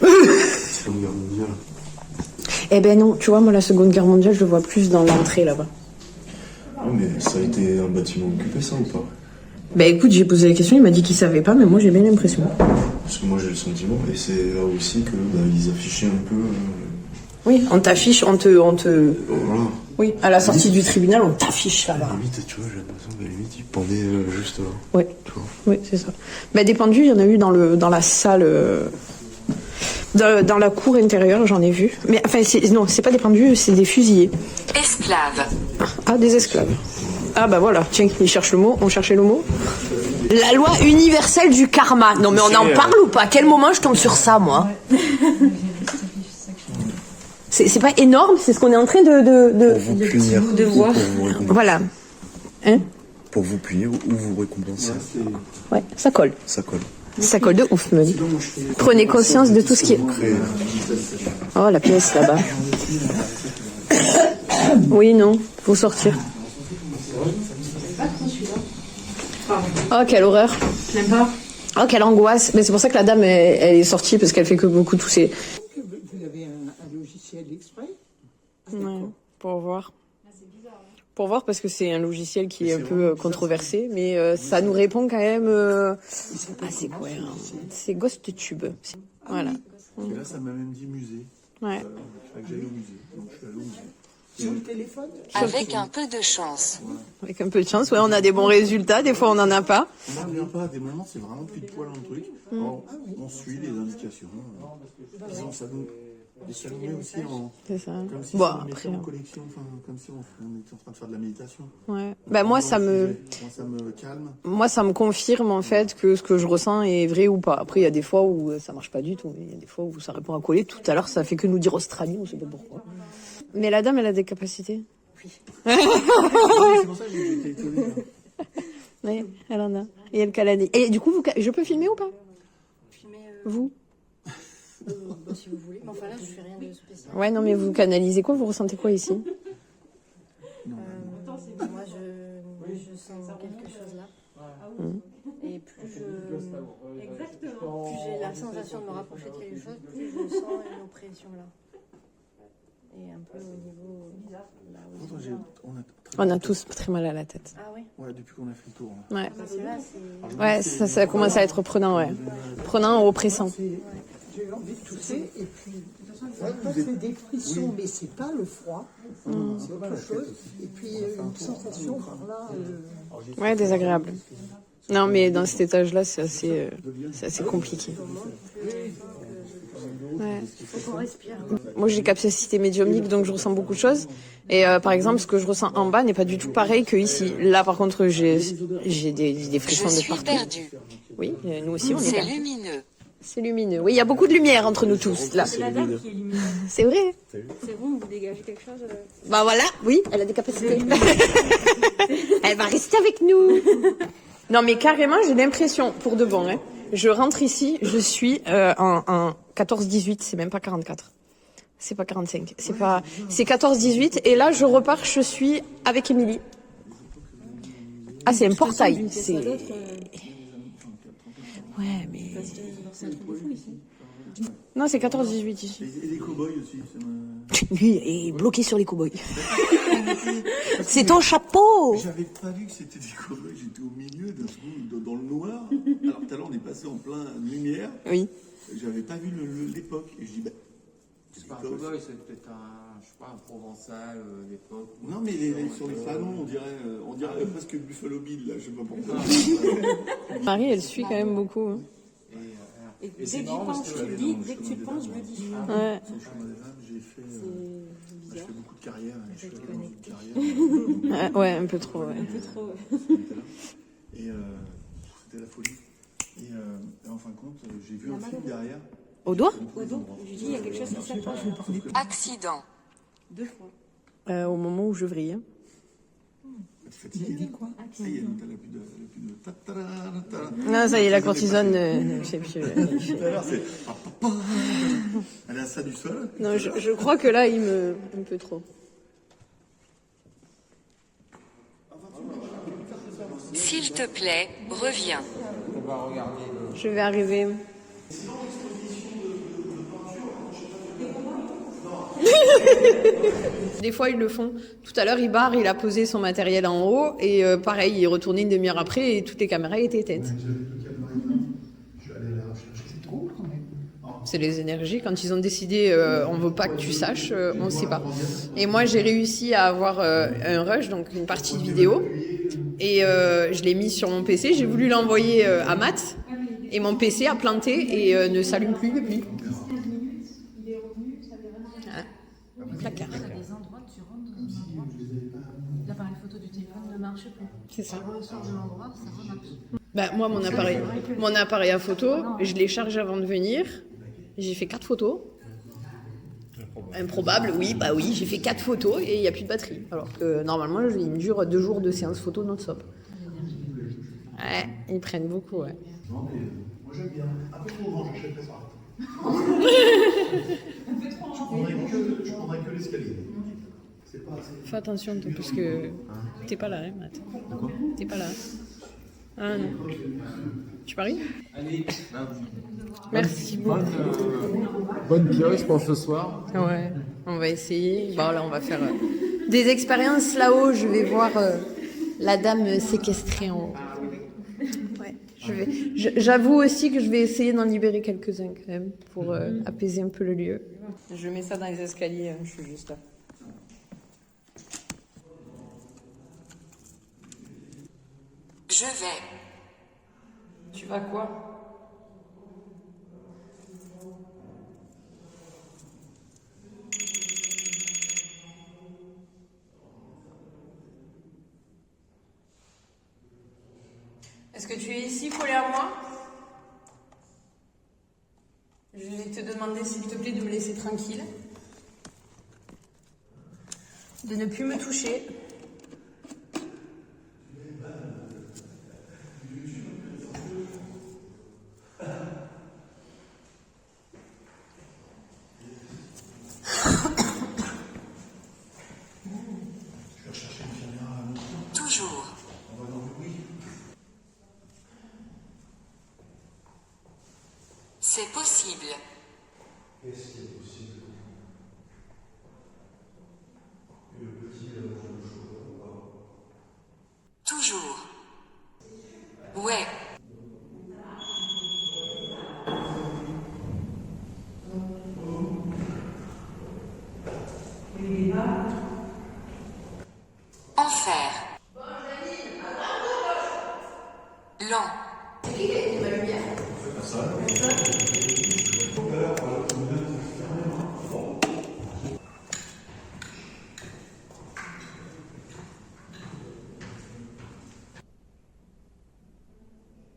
C: C'est la guerre mondiale.
F: Eh ben non, tu vois, moi, la Seconde Guerre mondiale, je le vois plus dans l'entrée, là-bas.
C: Oui, mais ça a été un bâtiment occupé, ça ou pas?
F: Ben écoute, j'ai posé la question, il m'a dit qu'il savait pas, mais moi, j'ai bien l'impression.
C: Parce que moi j'ai le sentiment, et c'est là aussi que ils affichaient un peu.
F: Oui, on t'affiche, on te...
C: Voilà.
F: Oui, à la sortie du tribunal, on t'affiche là-bas.
C: Limite, tu vois, j'ai l'impression qu'à la limite, ils pendaient juste là.
F: Ouais,
C: Tu vois.
F: oui, c'est ça. Ben des pendus, il y en a eu dans la salle... Dans la cour intérieure, j'en ai vu. Mais enfin, non, c'est pas des pendus, c'est des fusillés.
A: Esclave.
F: Ah, des esclaves. Ah bah voilà, tiens, il cherche le mot, on cherchait le mot. La loi universelle du karma. Non mais on en parle ou pas? À quel moment je tombe sur ça, moi? C'est pas énorme, c'est ce qu'on est en train
C: Pour vous punir.
H: de voir.
C: Pour vous récompenser.
F: Voilà. Hein?
C: Pour vous punir ou vous récompenser.
F: Ouais, ça colle.
C: Ça colle.
F: Ça colle de ouf, me dit. Prenez conscience de tout ce qui est... Oh, la pièce là-bas. Oui, non, faut sortir. Oh, quelle horreur.
H: Je l'aime pas.
F: Oh, quelle angoisse. Mais c'est pour ça que la dame, elle est sortie, parce qu'elle fait que beaucoup tousser.
B: Vous avez un logiciel exprès?
F: Ouais, pour voir. Pour voir, parce que c'est un logiciel qui est un peu controversé, mais ça nous répond quand même assez cohérent. C'est GhostTube. Voilà.
I: Et là, ça m'a même dit musée.
F: Ouais.
I: Il fallait que j'aille au musée. Donc je suis allé au musée.
B: Sur le téléphone?
A: Avec un peu de chance.
F: Avec un peu de chance, ouais, on a des bons résultats, des fois on n'en a pas.
I: On n'en revient pas, à des moments c'est vraiment plus de poil dans le truc. Alors, on suit les indications. Disons, ça nous met aussi en...
F: C'est ça.
I: Comme si
F: Bon,
I: ça nous mettait
F: après,
I: en collection, enfin, comme si on était en train de faire de la méditation.
F: ouais. Bah moi ça me
I: calme.
F: moi ça me confirme en fait que ce que je ressens est vrai ou pas. Après il y a des fois où ça marche pas du tout, mais il y a des fois où ça répond à coller. Tout à l'heure ça fait que nous dire Australie, on sait pas pourquoi. Mais la dame elle a des capacités.
I: C'est pour ça que j'ai été étonné.
F: Oui, elle en a. Et elle canalise. Et du coup je peux filmer ou pas? Vous?
J: Si vous voulez. Mais enfin là, je fais rien de spécial.
F: Ouais, non, mais vous canalisez quoi? Vous ressentez quoi ici?
J: Moi, je sens quelque chose là. Et plus j'ai la sensation de me rapprocher de quelque chose, plus je sens une oppression là. Et un peu au niveau...
F: On a tous très mal à la tête.
J: Ah oui?
I: Ouais, depuis qu'on a fait le tour. Là.
F: Ouais.
J: Parce que là, c'est...
F: Ouais, ça commence à être prenant, ouais. Prenant, oppressant.
B: J'ai eu envie de tousser et puis c'est des frissons, mais c'est pas le froid, c'est autre chose. Et puis une sensation par là.
F: Ouais, désagréable. Non, mais dans cet étage-là, c'est assez compliqué. Ouais.
J: Faut qu'on respire.
F: Moi, j'ai capacité médiumnique, donc je ressens beaucoup de choses. Et par exemple, ce que je ressens en bas n'est pas du tout pareil que ici. Là, par contre, j'ai des frissons de partout.
A: Je suis perdue.
F: Oui, nous aussi, on est
A: C'est
F: perdus.
A: lumineux.
F: C'est lumineux. Oui, il y a beaucoup de lumière entre nous tous, là.
H: C'est la dame qui est lumineuse.
F: C'est vrai.
H: C'est vous dégagez quelque chose
F: Bah voilà, oui, elle a des capacités. Elle va rester avec nous. Non, mais carrément, j'ai l'impression, pour de bon, hein, je rentre ici, je suis en 14-18, c'est même pas 44. C'est pas 45. C'est 14-18, et là, je repars, je suis avec Émilie. Ah, c'est un portail. C'est... Ouais, mais... Non, c'est 14-18 ici.
I: Et les cow-boys aussi.
F: Lui est bloqué sur les cow-boys. C'est ton chapeau.
I: J'avais pas vu que c'était des cow-boys, j'étais au milieu d'un trou dans le noir. Alors tout à l'heure on est passé en plein lumière.
F: Oui.
I: J'avais pas vu l'époque. Et je dis
G: C'est pas un cow-boy, c'est peut-être un provençal d'époque.
I: Non mais sur les salons on dirait presque Buffalo Bill là, je sais pas pourquoi.
F: Marie, elle suit quand même beaucoup. Hein.
H: Et dès que j'y pense, je le dis. Dès que tu penses, je le dis.
F: Ouais.
I: J'ai fait beaucoup de carrière. Je suis allé dans une carrière.
F: Ouais, un peu trop. Ouais.
H: Un peu trop.
I: Et c'était la folie. Et en fin de compte, j'ai vu un film derrière.
F: Au doigt?
H: Au dos. J'ai dit, il y a quelque chose qui s'accroche.
A: Accident.
H: 2 fois.
F: Au moment où je vrille.
I: Fatigué, dit quoi? Ça y est, donc elle a plus de.
F: Non, ça y est, la cortisone, je sais plus.
I: Tout à l'heure, c'est. Elle est à ça du sol.
F: Non, je crois que là, il me. Un peu trop.
A: S'il te plaît, reviens.
F: Je vais arriver. Des fois, ils le font. Tout à l'heure, Ibar, il a posé son matériel en haut et pareil, il est retourné une demi-heure après et toutes les caméras étaient éteintes. C'est les énergies. Quand ils ont décidé on veut pas que tu saches, on ne sait pas. Et moi, j'ai réussi à avoir un rush, donc une partie de vidéo. Et je l'ai mis sur mon PC. J'ai voulu l'envoyer à Matt. Et mon PC a planté et ne s'allume plus depuis. Placard.
J: Il y a des endroits, tu rentres dans un endroit, l'appareil photo du téléphone ne marche plus.
F: C'est ça.
J: Tu ressors de l'endroit, ça remarche.
F: Bah, moi, mon appareil à photo, je l'ai chargé avant de venir. J'ai fait 4 photos. Improbable, oui, bah oui, j'ai fait 4 photos et il n'y a plus de batterie. Alors que normalement, il me dure 2 jours de séance photo non-stop. Ouais, ils prennent beaucoup, ouais.
I: Non, mais moi j'aime bien. Un peu trop grand, j'achèterais pas. Je prendrais que l'escalier. C'est pas assez.
F: Fais attention, toi, parce que t'es pas là, hein, Matt. T'es pas là. Ah non. Tu paries?
G: Allez,
F: Merci beaucoup.
G: bonne pioche pour ce soir.
F: Ouais, on va essayer. Bon, là, on va faire des expériences là-haut. Je vais voir la dame séquestrée en haut. Ouais, j'avoue aussi que je vais essayer d'en libérer quelques-uns quand même pour apaiser un peu le lieu. Je mets ça dans les escaliers, je suis juste là.
A: Je vais.
F: Tu vas quoi? Est-ce que tu es ici collé à moi? Je vais te demander s'il te plaît de me laisser tranquille. De ne plus me toucher.
A: Toujours. C'est possible.
C: Qu'est-ce qui est possible?
A: Toujours. Ouais. Enfer. Lent.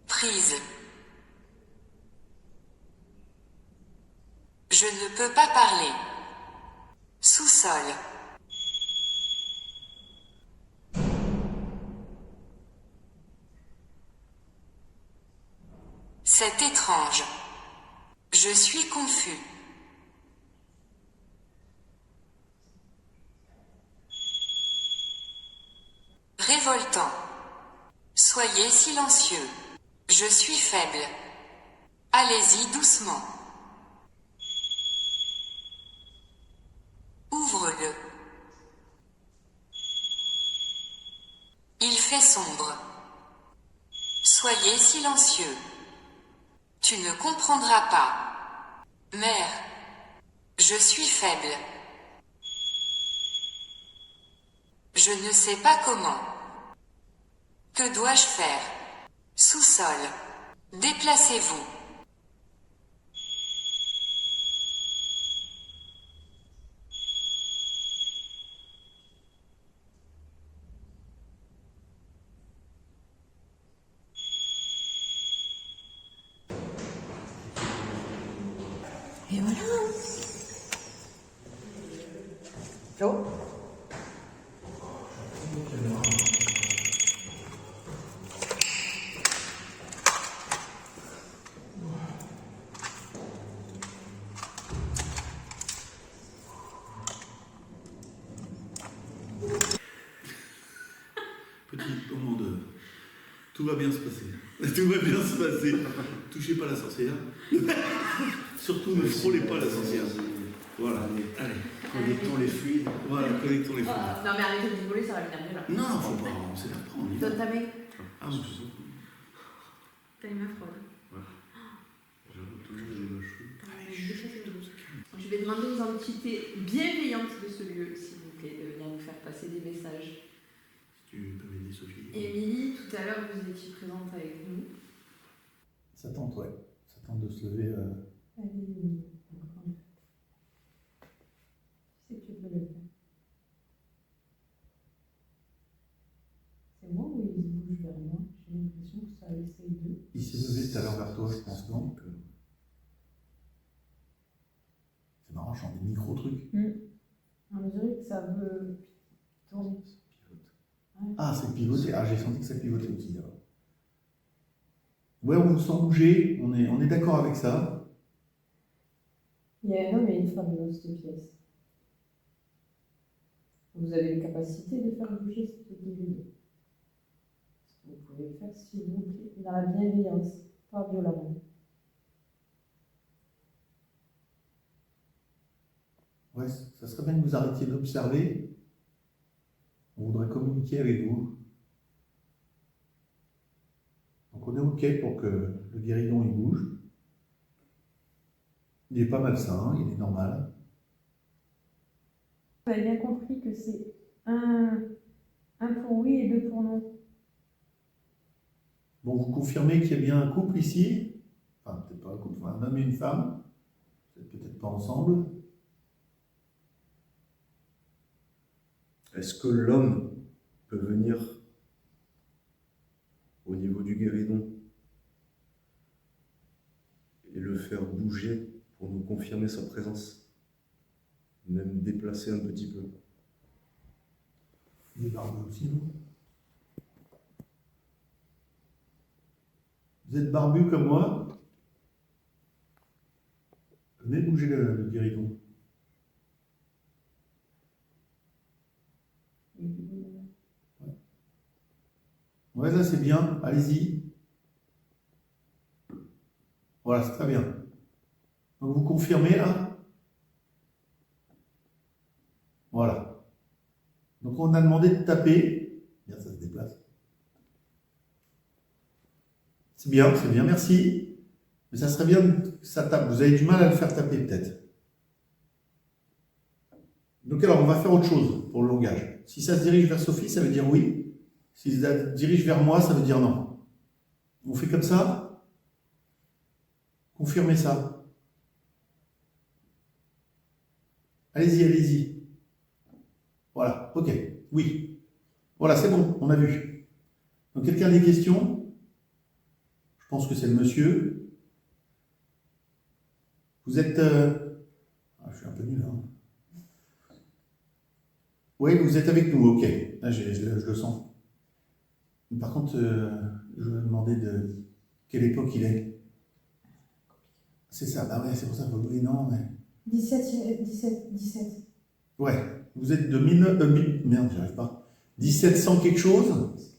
A: Prise. Je ne peux pas parler. Sous-sol. C'est étrange. Je suis confus. Révoltant. Soyez silencieux. Je suis faible. Allez-y doucement. Ouvre-le. Il fait sombre. Soyez silencieux. Tu ne comprendras pas. Mère. Je suis faible. Je ne sais pas comment. Que dois-je faire? Sous-sol. Déplacez-vous.
B: Oh.
I: Petit moment de... Tout va bien se passer. Tout va bien se passer. Touchez pas la sorcière. Surtout ne frôlez pas la sorcière. Voilà. Allez.
C: Connectons les fluides.
I: Voilà, connectons les fluides.
E: Non mais arrêtez de rigoler, ça va venir mieux là.
I: Non, faut pas. On sait faire prendre.
E: Donne ta main.
I: Ah, mais c'est ça.
E: T'as une main froide.
C: J'avoue, toujours les mêmes cheveux.
E: Je vais demander aux entités bienveillantes de ce lieu, s'il vous plaît, de venir nous faire passer des messages.
I: Tu peux m'aider, Sophie.
E: Émilie, tout à l'heure, vous étiez présente avec nous.
I: Ça tente, ouais. Ça tente de se lever.
H: C'est que tu peux le faire. C'est moi ou il bouge vers moi? J'ai l'impression que ça essaye de.
I: Il s'est levé tout à l'heure vers toi, je pense, non? C'est marrant, je sens des micro-trucs.
H: On dirait que ça veut tourner.
I: Ah, c'est pivoté. Ah, j'ai senti que ça pivotait aussi, là. Ouais, on nous sent bouger. On est d'accord avec ça.
H: Il y a un homme et une femme dans cette pièce. Vous avez une capacité de faire bouger cette individu. Vous pouvez le faire s'il vous plaît, dans la bienveillance, pas violemment.
I: Ouais, ça serait bien que vous arrêtiez d'observer. On voudrait communiquer avec vous. Donc on est OK pour que le guéridon il bouge. Il n'est pas malsain, il est normal.
H: Vous avez bien compris que c'est un pour oui et deux pour non.
I: Bon, vous confirmez qu'il y a bien un couple ici? Enfin, peut-être pas un couple, un homme et une femme. Vous n'êtes peut-être pas ensemble.
C: Est-ce que l'homme peut venir au niveau du guéridon et le faire bouger pour nous confirmer sa présence, même déplacer un petit peu?
I: Il est barbu aussi, non? Vous êtes barbu comme moi? Venez bouger le guéridon. Ouais, là c'est bien, allez-y. Voilà, c'est très bien. Donc vous confirmez là? Voilà. Donc on a demandé de taper. Bien, ça se déplace. C'est bien, merci. Mais ça serait bien que ça tape. Vous avez du mal à le faire taper peut-être. Donc alors, on va faire autre chose pour le langage. Si ça se dirige vers Sophie, ça veut dire oui. Si ça se dirige vers moi, ça veut dire non. On fait comme ça? Confirmez ça. Allez-y. Voilà, ok, oui. Voilà, c'est bon, on a vu. Donc quelqu'un a des questions? Je pense que c'est le monsieur. Vous êtes... Ah, je suis un peu nul, hein. Oui, vous êtes avec nous, ok. Là, je le sens. Par contre, je vais demander de quelle époque il est. C'est ça, ah ouais, c'est pour ça que oui, non, mais...
H: 17.
I: Ouais, vous êtes de merde, j'y arrive pas. 1700 quelque chose.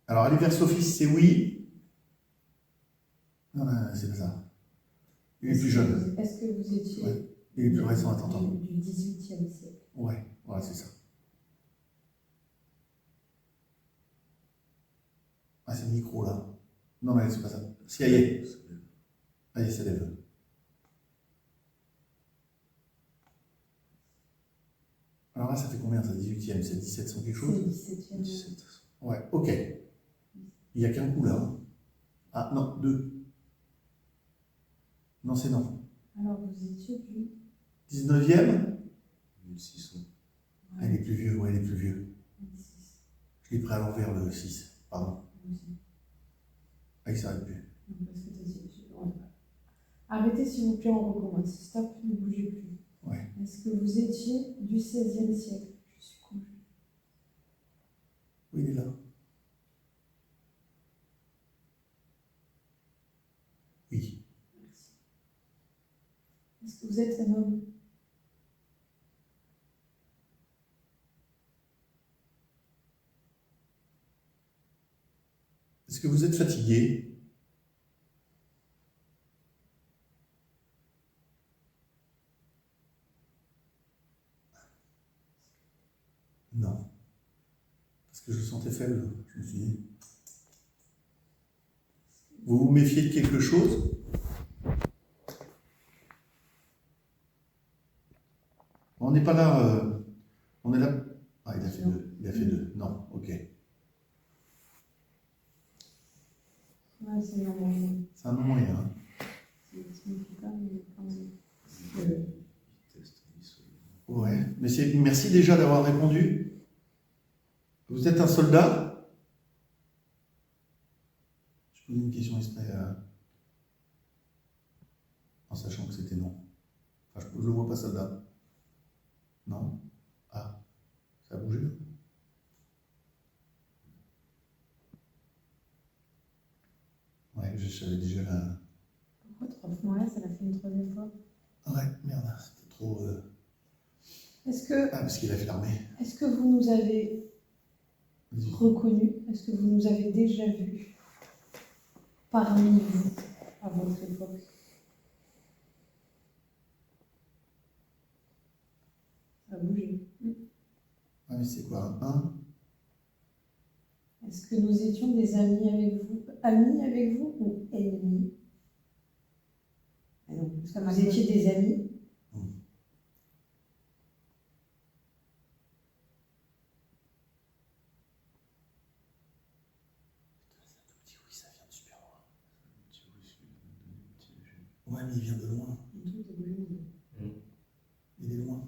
I: Alors, aller vers Sophie, c'est oui. Non, c'est pas ça. Il est plus jeune.
H: Est-ce que vous étiez...
I: Ouais. Il est plus récent, attends.
H: Du 18e siècle.
I: Ouais, voilà, c'est ça. Ah, c'est le micro, là. Non, mais c'est pas ça. Si, allez. Allez, ça lève. Alors là, ça fait combien, ça, 18e? C'est 1700 quelque chose?
H: C'est 17e.
C: 17.
I: Ouais, ok. Il n'y a qu'un coup, là. Ah, non, deux. Non, c'est non.
H: Alors, vous étiez du...
I: 19e?
C: 1600.
I: Ah, il est plus vieux, ouais, il est plus vieux. Je l'ai pris à l'envers, le 6. Pardon. Ah, il s'arrête plus.
H: Arrêtez s'il vous plaît, on recommence. Stop, ne bougez plus.
I: Ouais.
H: Est-ce que vous étiez du XVIe siècle? Je suis con.
I: Oui, il est là. Oui.
H: Merci. Est-ce que vous êtes un homme?
I: Est-ce que vous êtes fatigué? Non. Parce que je sentais faible, je me suis dit. Vous vous méfiez de quelque chose? On n'est pas là. On est là. Ah, il a fait deux. Il a fait deux. Non, ok.
H: Ouais, c'est normal.
I: C'est un nom moyen. Hein.
H: Ça ne signifie pas, mais quand même.
I: Ouais. Mais merci déjà d'avoir répondu. Vous êtes un soldat? Je pose une question exprès en sachant que c'était non. Enfin, je ne le vois pas soldat. Non? Ah, ça a bougé. Ouais, je savais déjà la...
H: Pourquoi 3 fois? Ouais, ça l'a fait une 3e fois.
I: Ouais, merde, c'était trop...
H: Est-ce que...
I: Ah, parce qu'il a fermé.
H: Est-ce que vous nous avez reconnus? Est-ce que vous nous avez déjà vus parmi vous à votre époque? Ça a bougé.
I: Ah, mais c'est quoi, un?
H: Est-ce que nous étions des amis avec vous? Amis avec vous ou ennemis? Ah non, parce que vous étiez des amis.
I: Oui, ça vient de super loin. Ouais, mais il vient de loin. Il est loin.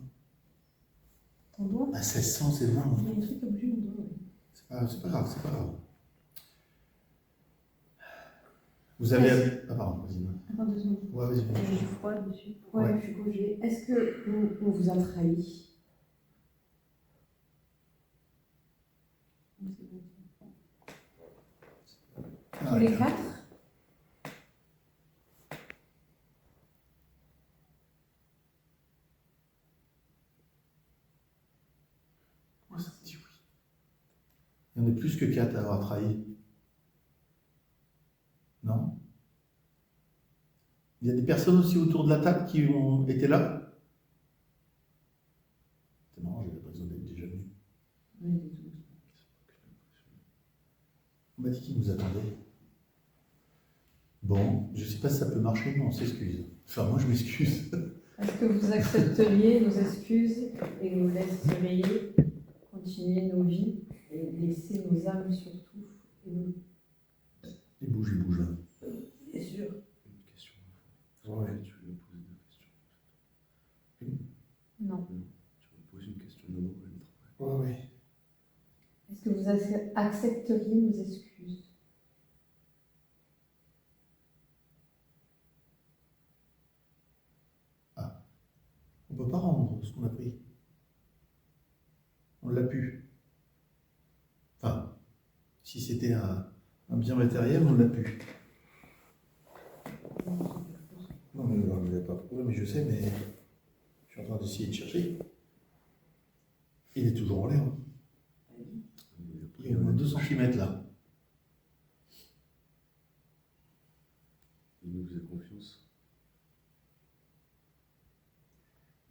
H: Ton doigt?
I: Bah, 1600, c'est loin.
H: Il y a un truc qui a bougé mon doigt, oui.
I: C'est pas grave, c'est pas grave. Vous avez... Ah, pardon, vas-y.
H: Attends 2 secondes.
I: Ouais, vas-y.
H: J'ai du froid dessus. Ouais,
I: Ouais.
H: je suis congelée. Est-ce que on vous a trahi? Tous les 4?
I: Ouais, ça me dit oui. Il y en a plus que 4 à avoir trahi. Non? Il y a des personnes aussi autour de la table qui ont été là? C'est marrant, j'ai l'impression d'être déjà venu.
H: Oui, du tout.
I: On m'a dit qu'ils nous attendaient. Bon, je sais pas si ça peut marcher, mais on s'excuse. Enfin, moi, je m'excuse.
H: Est-ce que vous accepteriez nos excuses et nous laisseriez continuer nos vies et laisser nos âmes surtout et nous...
I: Il bouge, il bouge.
H: Bien sûr.
C: Une question.
I: Ouais.
C: Tu veux poser deux questions?
H: Non.
C: Tu me poses une question de nous,
I: Ouais, ouais.
H: Est-ce que vous accepteriez nos excuses?
I: On peut pas rendre ce qu'on a pris. On l'a pu. Enfin, si c'était un bien matériel, on l'a pu. Non, mais on ne l'a pas prouvé, mais je sais, mais je suis en train d'essayer de chercher. Il est toujours en l'air. Hein. Il est au moins 2 cm là.
C: Il nous faisait confiance.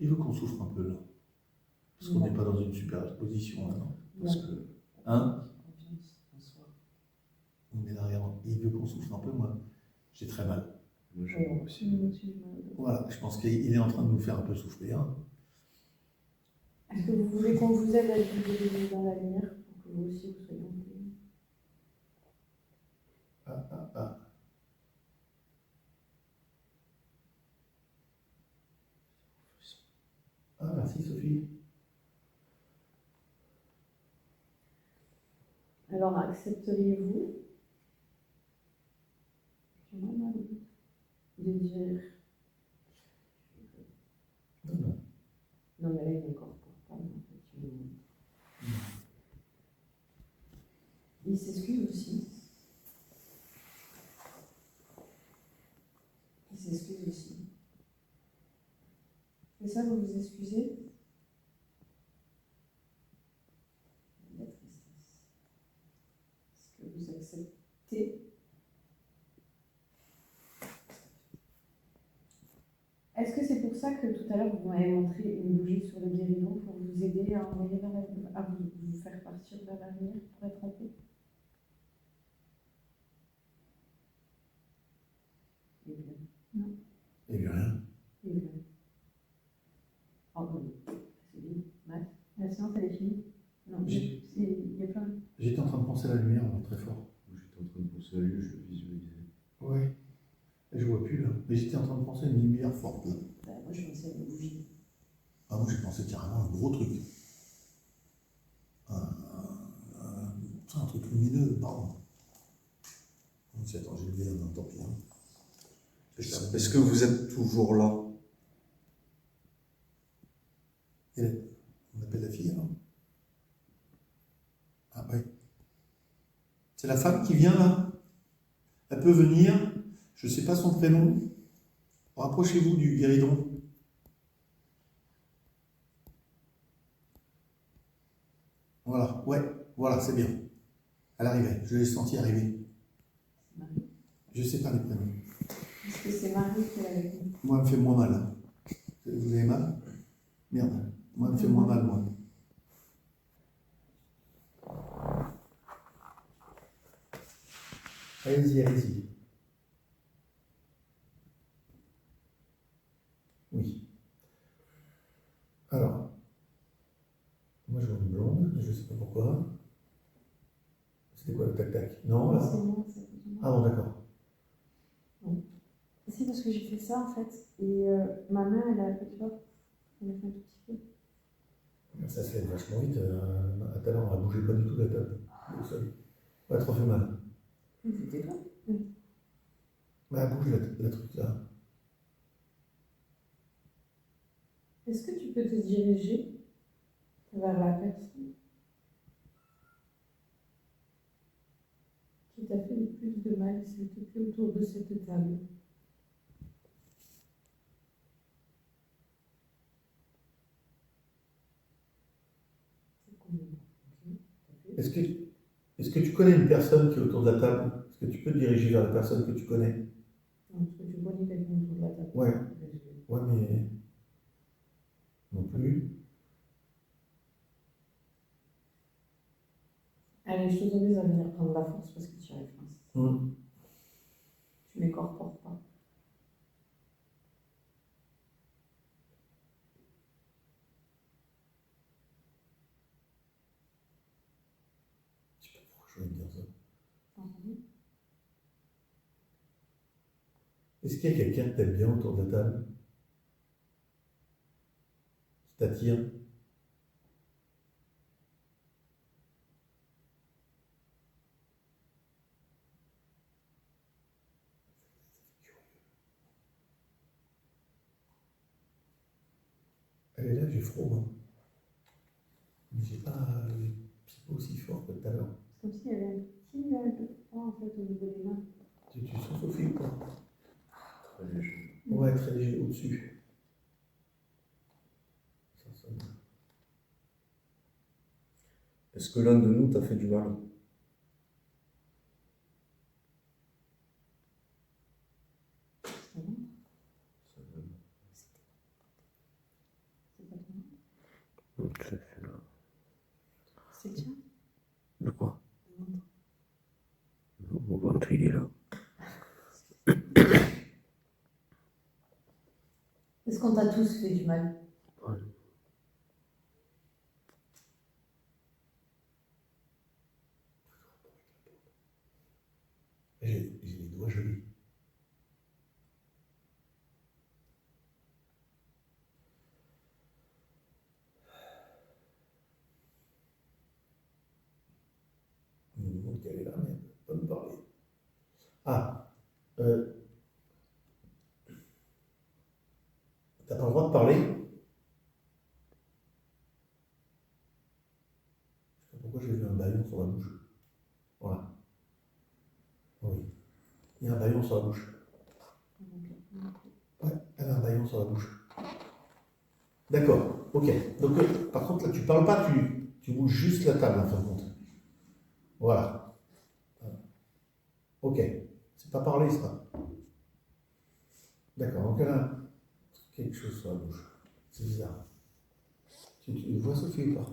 I: Il veut qu'on souffre un peu là. Parce qu'on n'est pas dans une super exposition là, non? Parce que. Hein? On est derrière. Il veut qu'on souffre un peu, moi. J'ai très mal.
C: Moi, j'ai aussi.
I: Voilà, je pense qu'il est en train de nous faire un peu souffrir. Hein.
H: Est-ce que vous voulez qu'on vous aide à vivre dans la lumière pour que vous aussi vous soyez en paix?
I: Ah. Ah, merci Sophie.
H: Alors, accepteriez-vous de dire
I: Non.
D: mais là, il m'incorpore pas. En fait, il s'excuse aussi. Il s'excuse aussi. C'est ça, vous vous excusez? La tristesse. Est-ce que vous acceptez? Est-ce que c'est pour ça que tout à l'heure vous m'avez montré une bougie sur le guéridon pour vous aider à envoyer à vous faire partir vers l'avenir pour être en paix? Eh bien. Non.
I: Et bien rien.
D: Eh bien. Oh oui, c'est bien. Matt. La séance elle est finie? Non, il y a plein.
I: J'étais en train de penser à la lumière, très fort.
C: J'étais en train de penser à lui, je le visualisais.
I: Ouais. Je vois plus là. Mais j'étais en train de penser à une lumière forte là.
D: Bah, moi je pensais à une bougie.
I: Ah, moi j'ai pensé carrément à un gros truc. Un truc lumineux, pardon. Attends, j'ai levé la main, tant pis. Hein.
C: Est-ce que vous êtes toujours là?
I: On appelle la fille alors. Ah ouais. C'est la femme qui vient là. Elle peut venir. Je ne sais pas son prénom. Rapprochez-vous du guéridon. Voilà, ouais, voilà, c'est bien. Elle arrivait, je l'ai senti arriver. Je ne sais pas les prénoms.
D: Est-ce que c'est Marie qui est avec nous?
I: Moi, elle me fait moins mal. Hein. Vous avez mal? Merde. Moi, elle me fait moins mal, moi. Allez-y, allez-y. Oui. Alors, moi je vois une blonde, mais je ne sais pas pourquoi. C'était quoi le tac-tac? Non, là?
D: C'est moi, c'est moi.
I: Ah bon, d'accord.
D: Non. Si, parce que j'ai fait ça en fait. Et ma main, elle a fait, tu vois, elle a fait un tout petit peu.
I: Ça se fait vachement vite. À tout à l'heure, on ne bougeait pas du tout de la table. Au sol. Ouais, trop fait mal.
D: C'était toi? Oui.
I: Bah, bouge la truc là.
D: Est-ce que tu peux te diriger vers la personne qui t'a fait le plus de mal, s'il te plaît, autour de cette table?
I: Est-ce que tu connais une personne qui est autour de la table? Est-ce que tu peux te diriger vers la personne que tu connais?
D: Non, est-ce que tu connais quelqu'un autour de la table?
I: Ouais. Ouais, mais. Non plus.
D: Allez, je t'autorise à venir prendre la force parce que tu y arrives, Francis. Tu m'incorpores pas.
I: Je sais pas pourquoi je voulais te dire ça. Est-ce qu'il y a quelqu'un que t'aimes bien autour de la table? Qui t'attire? Elle est là, j'ai froid, moi. Mais j'ai pas. C'est pas aussi fort que tout à l'heure.
D: C'est comme s'il y avait un petit nuage de froid en fait au niveau des mains.
I: Tu sens Sophie ou pas?
C: Très léger.
I: Ouais, très léger au-dessus. Ça sonne.
C: Est-ce que l'un de nous t'a fait du mal?
D: C'est le tien?
C: De quoi? Mon ventre, il est là.
D: Est-ce qu'on t'a tous fait du mal?
C: Ouais.
I: J'ai les doigts jolis. Il me demande qu'elle est là, mais elle ne peut pas me parler. Ah, t'as pas le droit de parler? Il y a un baillon sur la bouche. Ouais, elle a un baillon sur la bouche. D'accord, ok. Donc, par contre, là, tu parles pas, tu bouges juste la table, en fin de compte. Voilà. Ok. C'est pas parler, ça. D'accord, donc elle a quelque chose sur la bouche. C'est bizarre. Tu vois Sophie ou pas?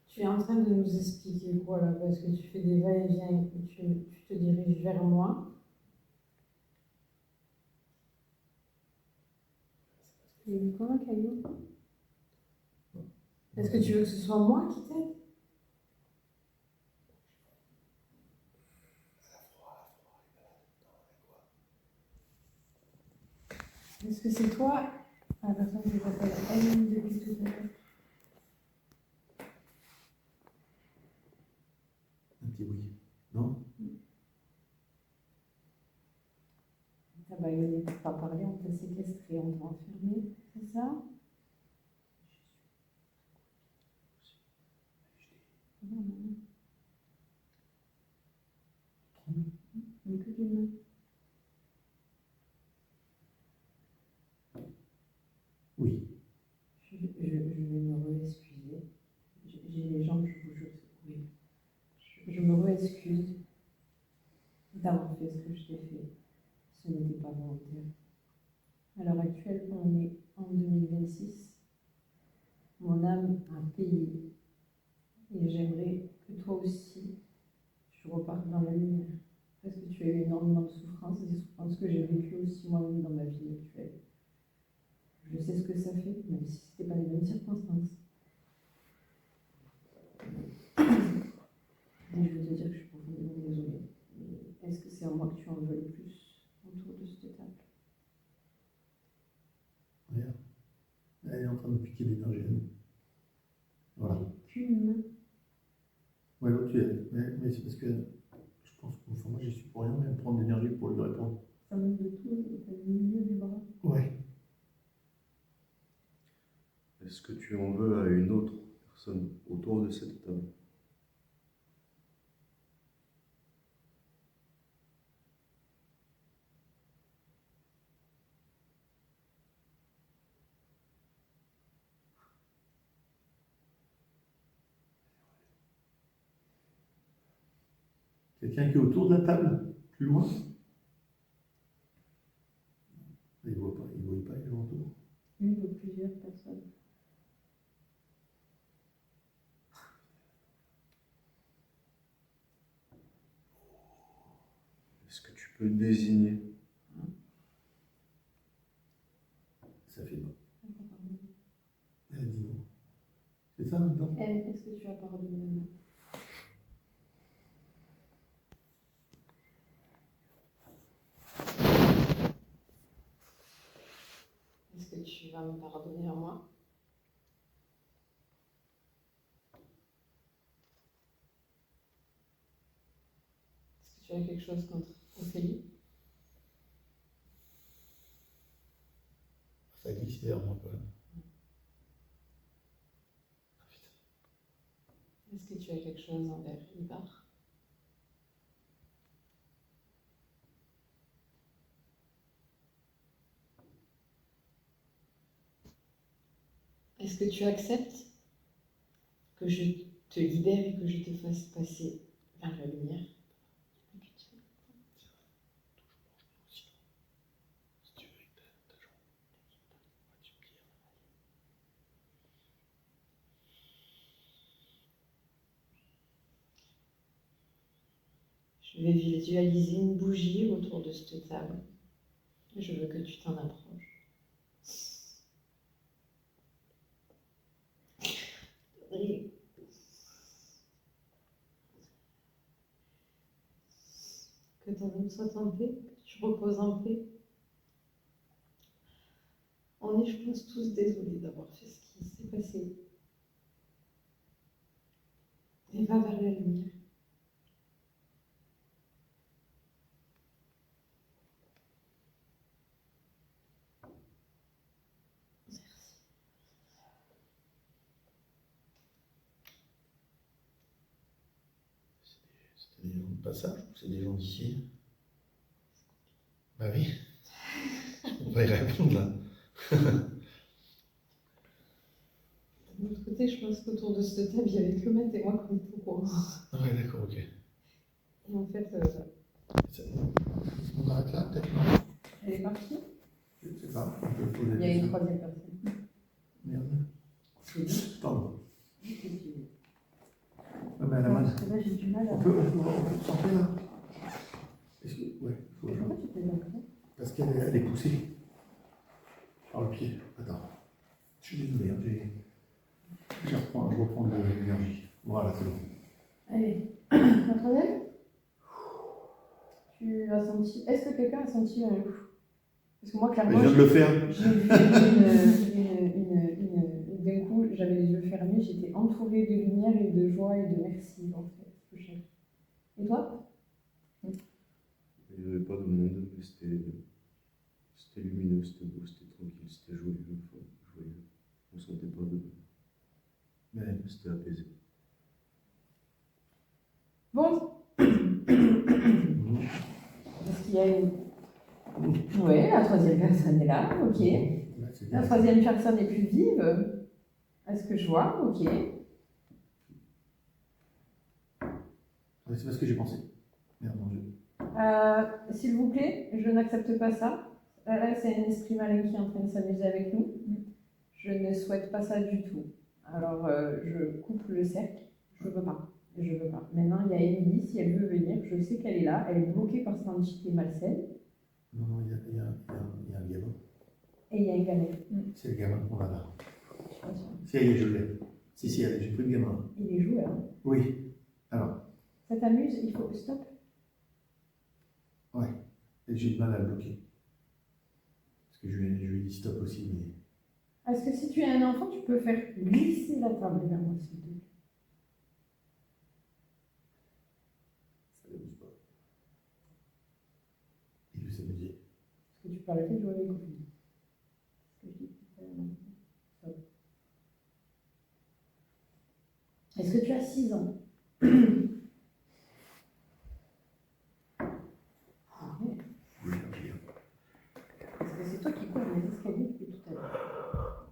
D: Tu es en train de nous expliquer quoi là? Parce que tu fais des va-et-vient et tu te diriges vers moi. Il y a eu quoi, Caillou? Est-ce que tu veux que ce soit moi qui t'aide? Est-ce que c'est toi la personne qui s'appelle Anne depuis tout à l'heure?
I: Un petit oui. Non?
D: T'as baillonné pour pas parler, on t'a séquestré, on t'a enfermé, c'est ça? Mais que d'une main.
I: Oui.
D: Je vais me re-excuser. J'ai les jambes, je vous jure. Oui. Je me re-excuse d'avoir fait ce que je t'ai fait. Ce n'était pas volontaire. À l'heure actuelle, on est en 2026. Mon âme a payé. Et j'aimerais que toi aussi, tu repartes dans la lumière. Parce que tu as eu énormément de souffrances, des souffrances que j'ai vécues aussi moi-même dans ma vie actuelle. Je sais ce que ça fait, même si ce n'était pas les mêmes circonstances. Et je veux te dire que je suis profondément désolée. Mais est-ce que c'est à moi que tu en veux le plus autour de cette table?
I: Regarde. Elle est en train de piquer l'énergie à nous. Voilà.
D: Qu'une main.
I: Ouais, l'autre, tu es. Mais c'est parce que je pense que enfin, moi, j'y suis pour rien, mais elle prend de l'énergie pour lui répondre.
D: Ça monte de tout, et t'as le milieu du bras.
I: Ouais.
C: Est-ce que tu en veux à une autre personne autour de cette table?
I: Quelqu'un qui est autour de la table, plus loin. Il ne voit pas, il est autour.
D: Une ou plusieurs personnes.
C: Est-ce que tu peux désigner?
I: Ça fait non. Elle a dit non. C'est ça maintenant?
D: Est-ce que tu as pardonné maintenant? Est-ce que tu vas me pardonner à moi? Est-ce que tu as quelque chose contre Ophélie?
I: Ça glisse vers moi quand même.
D: Est-ce que tu as quelque chose envers Ibar? Est-ce que tu acceptes que je te libère et que je te fasse passer vers la lumière? Je vais visualiser une bougie autour de cette table. Je veux que tu t'en approches. Et que ton âme soit en paix, que tu reposes en paix. On est, je pense, tous désolés d'avoir fait ce qui s'est passé. Et va vers la lumière.
I: C'est des gens de passage ou c'est des gens d'ici? Bah oui. On va y répondre là.
D: De l'autre côté, je pense qu'autour de cette table, il y avait que Matt et moi qui étaient au courant.
I: Ouais, d'accord, ok.
D: Et en fait,
I: On arrête là, peut-être, non?
D: elle est partie.
I: Je sais pas. On peut poser
D: Il y
I: la
D: a une
I: question.
D: troisième personne.
I: Merde. Pardon. Ah, mais à la
D: Moi,
I: main.
D: parce que là, j'ai du mal à.
I: On peut sortir là? Est-ce que. Ouais, faut.
D: Pourquoi tu te mets comme ça?
I: Parce qu'elle est poussée par le pied. Attends. Je suis désolé, hein, je reprends de l'énergie. Voilà, c'est bon.
D: Allez, la troisième. Tu as senti. Est-ce que quelqu'un a senti un ouf? Parce que moi,
I: Mais
D: clairement.
I: je viens de le faire.
D: D'un coup, j'avais les yeux fermés, j'étais entourée de lumière et de joie et de merci, en fait. Et toi?
C: Il n'y avait pas de monde, mais c'était lumineux, c'était beau, c'était tranquille, c'était joyeux. On sentait pas de. Mais c'était apaisé.
D: Bon. Est-ce qu'il y a une. Ouais, la troisième personne est là, ok. La troisième personne est plus vive. Est-ce que je vois? Ok.
I: C'est pas ce que j'ai pensé. Merde, mon Dieu.
D: S'il vous plaît, je n'accepte pas ça. Là, c'est un esprit malin qui est en train de s'amuser avec nous. Je ne souhaite pas ça du tout. Alors, je coupe le cercle. Je veux pas. Je veux pas. Maintenant, il y a Émilie. Si elle veut venir, je sais qu'elle est là. Elle est bloquée par cette entité malsaine.
I: Non, il y a un gamin.
D: Et il y a un gamin.
I: C'est le gamin qu'on a là.
D: Je suis pas sûre.
I: Si, allez, je l'ai. Si, allez, j'ai pris le gamin.
D: Il est joueur.
I: Oui. Alors,
D: Ça t'amuse? Il faut stop.
I: ouais. Et j'ai du mal à le bloquer. Parce que je lui ai dit stop aussi, mais.
D: Est-ce que si tu es un enfant, tu peux faire glisser la table vers moi, s'il te plaît?
I: Ça ne bouge pas. Il veut s'amuser.
D: Est-ce que tu peux arrêter de jouer avec les copines? Ce que je dis, stop. Est-ce que tu as 6 ans? Ah ouais.
I: Oui,
D: Parce que c'est toi qui cours les escaliers depuis tout à l'heure.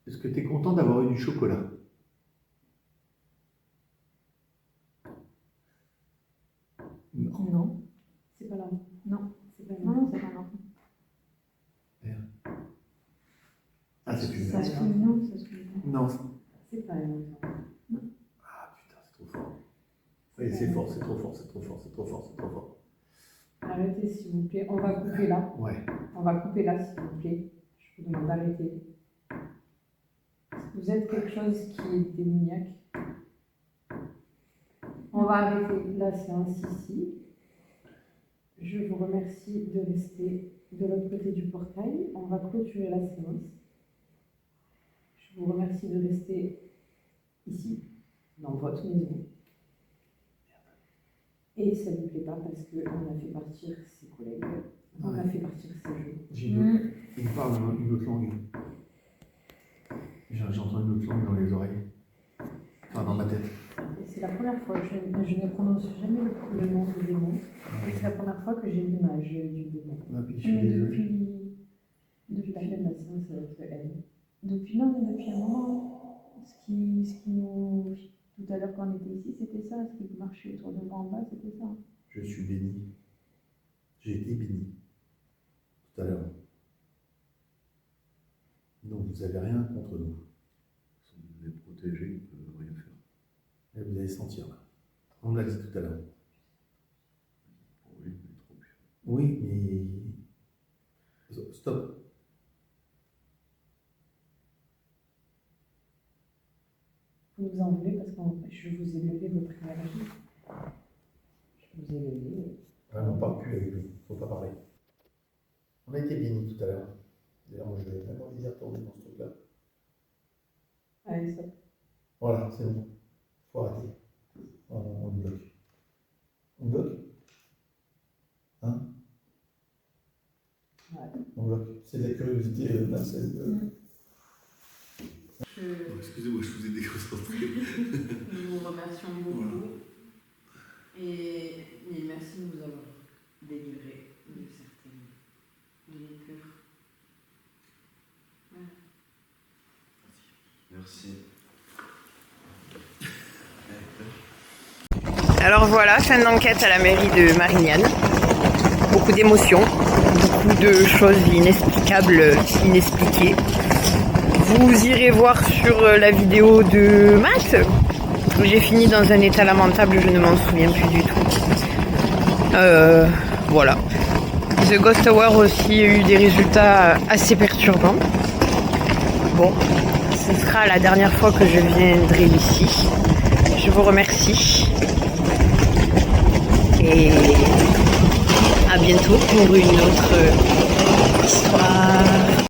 I: Est-ce que tu es content d'avoir eu du chocolat? Non.
D: Non, c'est pas là. Non, c'est pas là. Non, c'est pas là.
I: Merde. Ah, c'est plus
D: Ça
I: merde.
D: se fait non, ça se fait non.
I: Non.
D: C'est pas un enfant.
I: Ah putain, c'est trop fort. Oui, c'est fort, c'est trop fort, c'est trop fort, c'est trop fort, c'est trop fort.
D: Arrêtez s'il vous plaît, on va couper là.
I: Ouais.
D: On va couper là s'il vous plaît. Je vous demande d'arrêter. Vous êtes quelque chose qui est démoniaque. On va arrêter la séance ici. Je vous remercie de rester de l'autre côté du portail. On va clôturer la séance. Je vous remercie de rester ici, dans votre maison. Et ça ne me plaît pas parce qu'on a fait partir ses collègues, on a fait partir ses jeux.
I: Il me parle une autre langue. J'entends une autre langue dans les oreilles. Enfin, dans ma tête.
D: C'est la première fois, je ne prononce jamais le nom du démon. Et c'est la première fois que j'ai l'image du démon.
I: Ah, puis je suis
D: Mais
I: désolé.
D: depuis la fin de la séance avec elle. Depuis un moment, ce qui nous. Tout à l'heure quand on était ici, c'était ça, ce qui marchait autour de moi en bas, c'était ça.
I: Je suis béni. J'ai été béni. Tout à l'heure. Donc vous n'avez rien contre nous.
C: Si vous êtes protégé, il ne peut rien faire.
I: Et vous allez sentir là. On me l'a dit tout à l'heure.
C: Oui, mais trop bien.
I: Oui, mais. Stop.
D: Vous nous en voulez parce que je vous ai levé votre énergie. Je vous ai levé.
I: Ah, on ne parle plus avec lui. Il ne faut pas parler. On a été bénis tout à l'heure. D'ailleurs, moi je vais même envie d'y retourner dans ce truc-là.
D: Allez, stop.
I: Voilà, c'est bon. Il faut arrêter. On bloque. On bloque? Hein?
D: Ouais.
I: On bloque. C'est de la curiosité malsaine. Excusez-moi, je vous ai déconcentré.
D: beaucoup. Et merci de nous avoir délivré de certaines peurs. Voilà.
C: Merci.
F: Alors voilà, fin d'enquête à la mairie de Marignane. Beaucoup d'émotions, beaucoup de choses inexplicables, inexpliquées. Vous irez voir sur la vidéo de Matt, où j'ai fini dans un état lamentable, je ne m'en souviens plus du tout. Voilà. The Ghost Tower aussi a eu des résultats assez perturbants. Bon, ce sera la dernière fois que je viendrai ici. Je vous remercie. Et à bientôt pour une autre histoire.